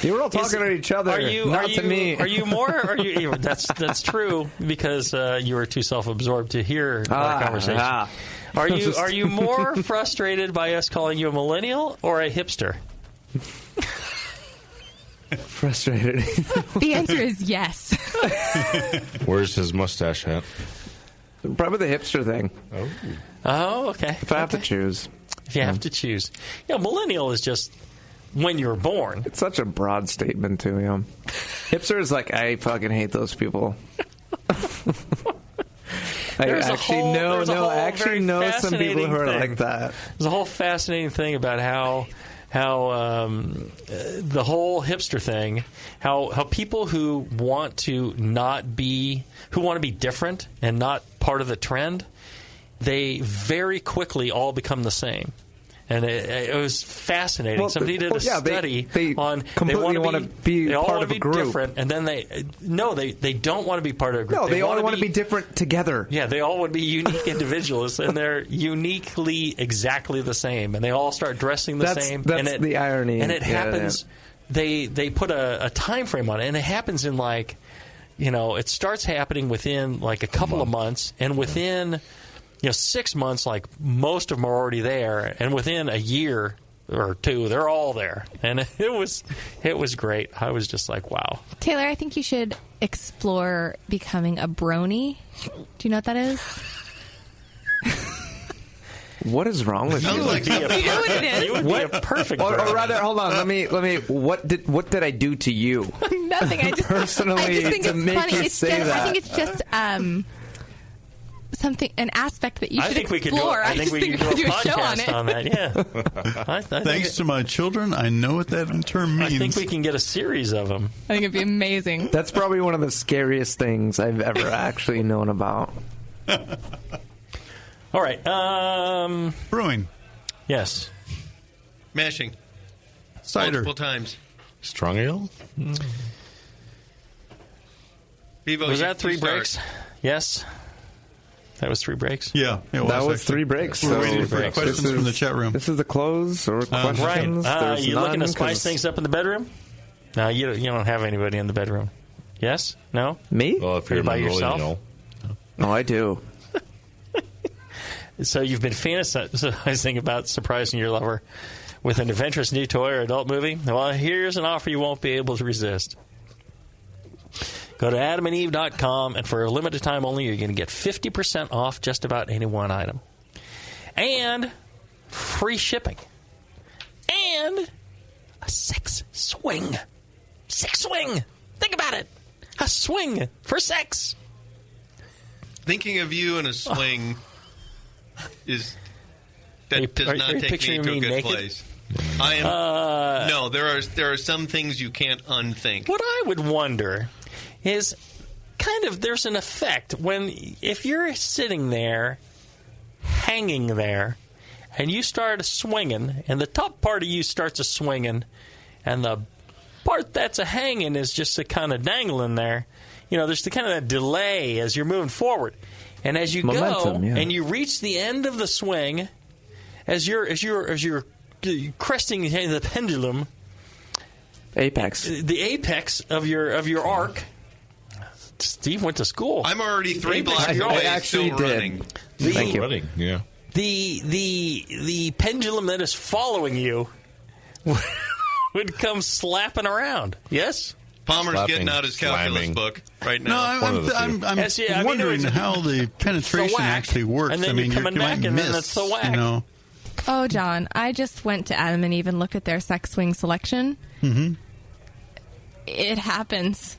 You were all talking to each other, not to me. Are you more? That's true because you were too self-absorbed to hear our conversation. Are you more frustrated by us calling you a millennial or a hipster? Frustrated. The answer is yes. Where's his mustache hat? Probably the hipster thing. Oh, okay. If I have to choose. If you have to choose. Millennial is just when you were born. It's such a broad statement, too, yeah. Hipster is like, I fucking hate those people. I actually know some people who are like that. There's a whole fascinating thing about how the whole hipster thing, how people who want to be different and not part of the trend, they very quickly all become the same. And it was fascinating. Well, somebody did a study on they want to be part of a group. Different, and then they don't want to be part of a group. No, they all want to be different together. Yeah, they all want to be unique individuals, and they're uniquely exactly the same, and they all start dressing the same. That's the irony. And it happens. Yeah. They put a time frame on it, and it happens in it starts happening within like a couple of months, and within 6 months, like most of them are already there, and within a year or two, they're all there, and it was great. I was just like, wow. Taylor, I think you should explore becoming a brony. Do you know what that is? What is wrong with you? You know what it is. You would be a perfect. Or rather, hold on. Let me. What did I do to you? Nothing. I just think to make funny. you say that. I think it's just an aspect that you should explore. I think we could do a podcast on that. Yeah. Thanks to my children, I know what that term means. I think we can get a series of them. I think it'd be amazing. That's probably one of the scariest things I've ever actually known about. All right. Brewing. Yes. Mashing. Cider. Multiple times. Strong ale? Bevo, was that 3 breaks? Yes. That was 3 breaks? Yeah, it was. That was 3 breaks. We're waiting for questions from the chat room. This is the close or questions? Right. You looking to spice things up in the bedroom? No, you don't have anybody in the bedroom. Yes? No? Me? Well, if you're by yourself? No. Oh, I do. So you've been fantasizing about surprising your lover with an adventurous new toy or adult movie? Well, here's an offer you won't be able to resist. Go to adamandeve.com, and for a limited time only, you're going to get 50% off just about any one item. And free shipping. And a sex swing. Sex swing! Think about it! A swing for sex! Thinking of you in a swing does not take me to a good place. I am no. There are some things you can't unthink. What I would wonder is there's an effect if you're sitting there, hanging there, and you start swinging, and the top part of you starts a swinging, and the part that's a hanging is just a kind of dangling there. there's the kind of that delay as you're moving forward. And as you Momentum, go yeah. and you reach the end of the swing, as you're cresting the pendulum, apex, the apex of your arc. Steve went to school. I'm already 3 blocks away. Actually still did. running. Thank you. Running, yeah. The pendulum that is following you would come slapping around. Yes. Palmer's getting out his calculus book right now. No, I'm wondering how the penetration actually works. And then you're coming back, and then it's the whack. Oh, John, I just went to Adam and Eve and looked at their sex swing selection. Mm-hmm. It happens.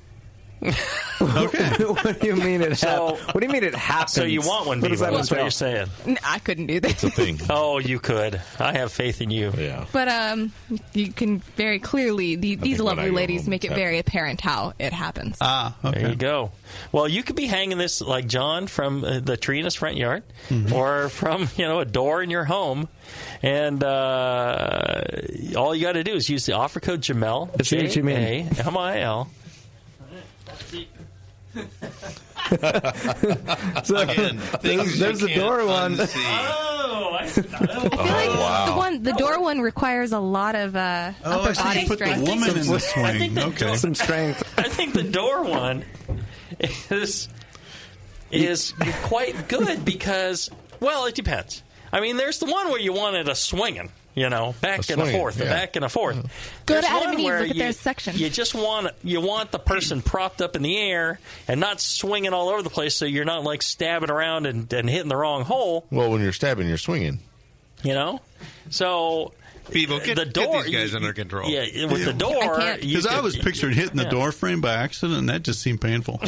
Okay. What do you mean it happens? What do you mean it happens? So you want one, Bevo? That's what you're saying. I couldn't do this. It's a thing. Oh, you could. I have faith in you. Yeah. But you can very clearly, these lovely ladies make it very apparent how it happens. Ah, okay. There you go. Well, you could be hanging this like John from the tree in his front yard, or from a door in your home, and all you got to do is use the offer code Jamil, Jamil. So, Again, there's the door one. The door one requires a lot of upper body put strength. the woman in the swing. Okay. Some strength. I think the door one is quite good because, well, it depends. I mean, there's the one where you wanted a swinging. Back and forth, back and forth. Go There's to Adam one and Eve, where look at their section. You just want the person propped up in the air and not swinging all over the place, so you're not like stabbing around and hitting the wrong hole. Well, when you're stabbing, you're swinging. So Bevo, the door, get these guys under control. Yeah, with the door, because I was pictured hitting the door frame by accident, and that just seemed painful.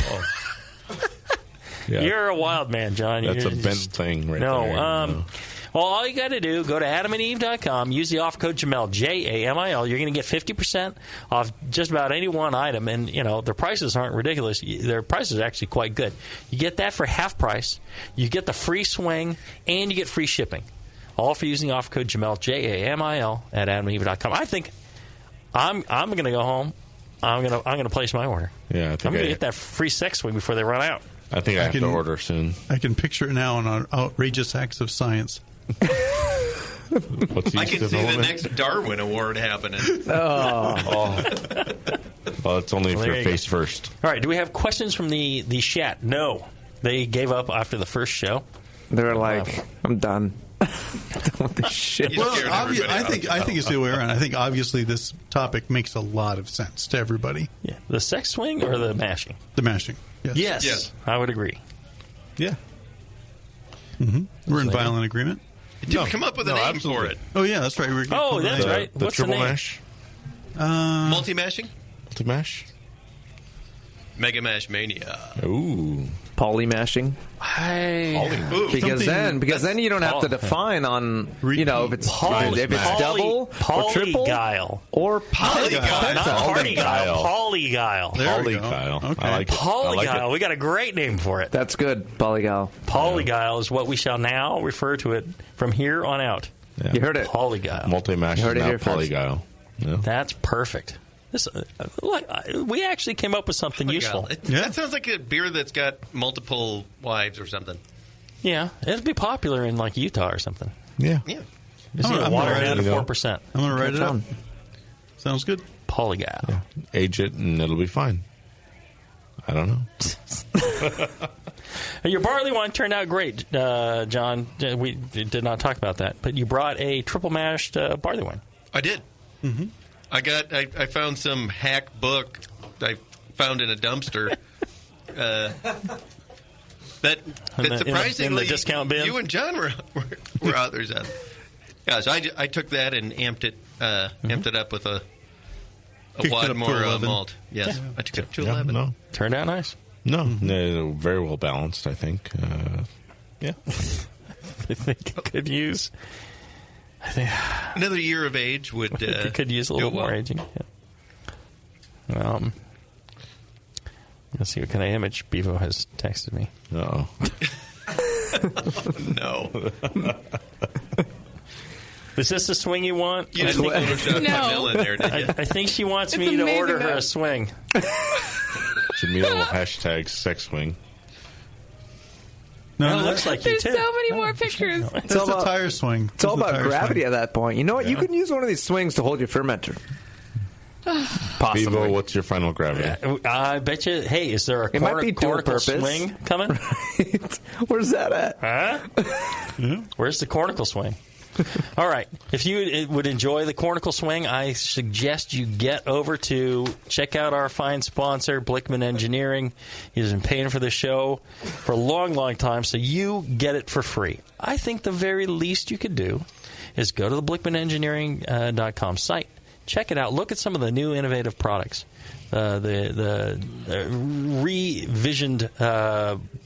Yeah. You're a wild man, John. That's you're a bent thing right there. No. Well, all you got to do, go to adamandeve.com, use the offer code Jamil, Jamil. You're going to get 50% off just about any one item. And, their prices aren't ridiculous. Their prices are actually quite good. You get that for half price. You get the free swing, and you get free shipping. All for using the offer code Jamil, Jamil, at adamandeve.com. I think I'm going to go home. I'm going to place my order. Yeah, I think I'm going to get that free sex swing before they run out. I think I have to order soon. I can picture it now in our outrageous acts of science. I can see the next Darwin Award happening. Well, it's only if you're face first. All right, do we have questions from the chat? No. They gave up after the first show. They're like, I'm done. I don't want this shit. Well, I think it's the other way around. I think obviously this topic makes a lot of sense to everybody. Yeah, the sex swing or the mashing? The mashing. Yes. I would agree. Yeah. We're in violent agreement. Didn't come up with a name for it. Oh yeah, that's right. That's right. The What's triple the name? mash. Multi-mashing? Multi-mash. Mega Mash Mania. Ooh. Polymashing. Because then you don't have to define on if it's double or triple or Polygyle. Not Partygyle. Polygyle. Polygyle. I like it. Polygyle. We got a great name for it. That's good. Polygyle. Polygyle is what we shall now refer to it from here on out. Yeah. You heard it. Polygyle. Multi-mash is now polygyle. Yeah. That's perfect. We actually came up with something useful. That sounds like a beer that's got multiple wives or something. Yeah, it'd be popular in like Utah or something. Yeah. Just water down to 4%. I'm going to write it down. Sounds good. Polygyle. Yeah. Age it and it'll be fine. I don't know. Your barley wine turned out great, John. We did not talk about that, but you brought a triple mashed barley wine. I did. Mm-hmm. I found some hack book I found in a dumpster. That surprisingly in the discount bin. You and John were authors of. Yeah, so I took that and amped it up with a wad more malt. Yes, I took it to 11. No, turned out nice. No, very well balanced. I think. Yeah, I think it could use. I think another year of age would. It could use a little more aging. Yeah. Let's see what kind of image Bevo has texted me. Uh-oh. No. Is this the swing you want? You didn't Photoshop Jamil in there, did you? I think she wants me to order her a swing. Jamil hashtag sex swing. No, it looks like there's so many more pictures. It's all about tire swing. It's all about gravity at that point. You know what? You can use one of these swings to hold your fermenter. Possibly. Vivo, what's your final gravity? I bet you. Hey, is there a cornicle swing coming? Right. Where's that at? Huh? Where's the cornicle swing? All right. If you would enjoy the cornicle swing, I suggest you get over to check out our fine sponsor, Blichmann Engineering. He's been paying for the show for a long, long time, so you get it for free. I think the very least you could do is go to the BlichmannEngineering.com site. Check it out. Look at some of the new innovative products. The revisioned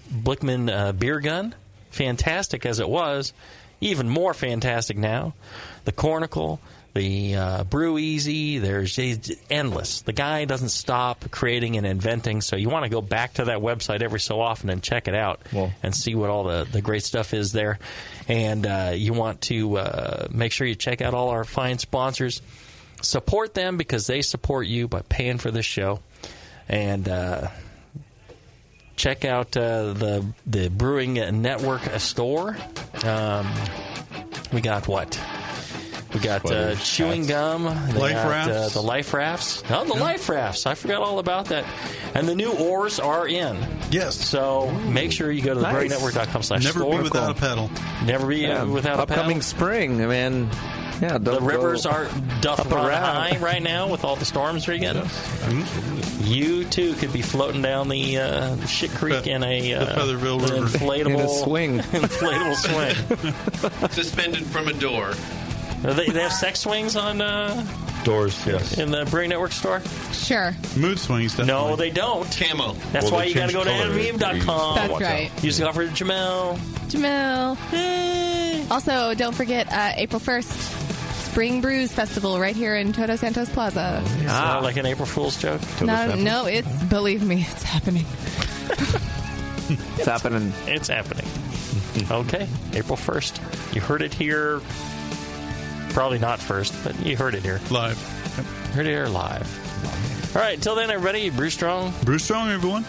Blichmann beer gun, fantastic as it was, even more fantastic now. The Cornicle, the Brew Easy, there's endless. The guy doesn't stop creating and inventing, so you want to go back to that website every so often and check it out and see what all the great stuff is there. And you want to make sure you check out all our fine sponsors. Support them because they support you by paying for this show. And check out the Brewing Network store. We got what? We got chewing gum. Life rafts. The life rafts. Oh, the life rafts. I forgot all about that. And the new oars are in. Yes. So make sure you go to thebrewingnetwork.com/store. Never be without a pedal. Never be without a pedal. Upcoming spring, man. Yeah, the rivers doth run high right now with all the storms we're getting. Yes. You too could be floating down the Shit Creek in a Featherville River. Inflatable in a swing. Inflatable swing, suspended from a door. They have sex swings on doors. Yes, in the Brewing Network store. Sure. Mood swings. Definitely. No, they don't. Camo. That's why you got to go to NVM.com. That's right. Use the code for Jamil. Hey. Also, don't forget April 1st. Spring Brews Festival right here in Todos Santos Plaza. It's not like an April Fool's joke? No, believe me, it's happening. It's happening. It's happening. Okay, April 1st. You heard it here. Probably not first, but you heard it here. Live. Heard it here live. All right, until then, everybody, brew strong. Brew strong, everyone.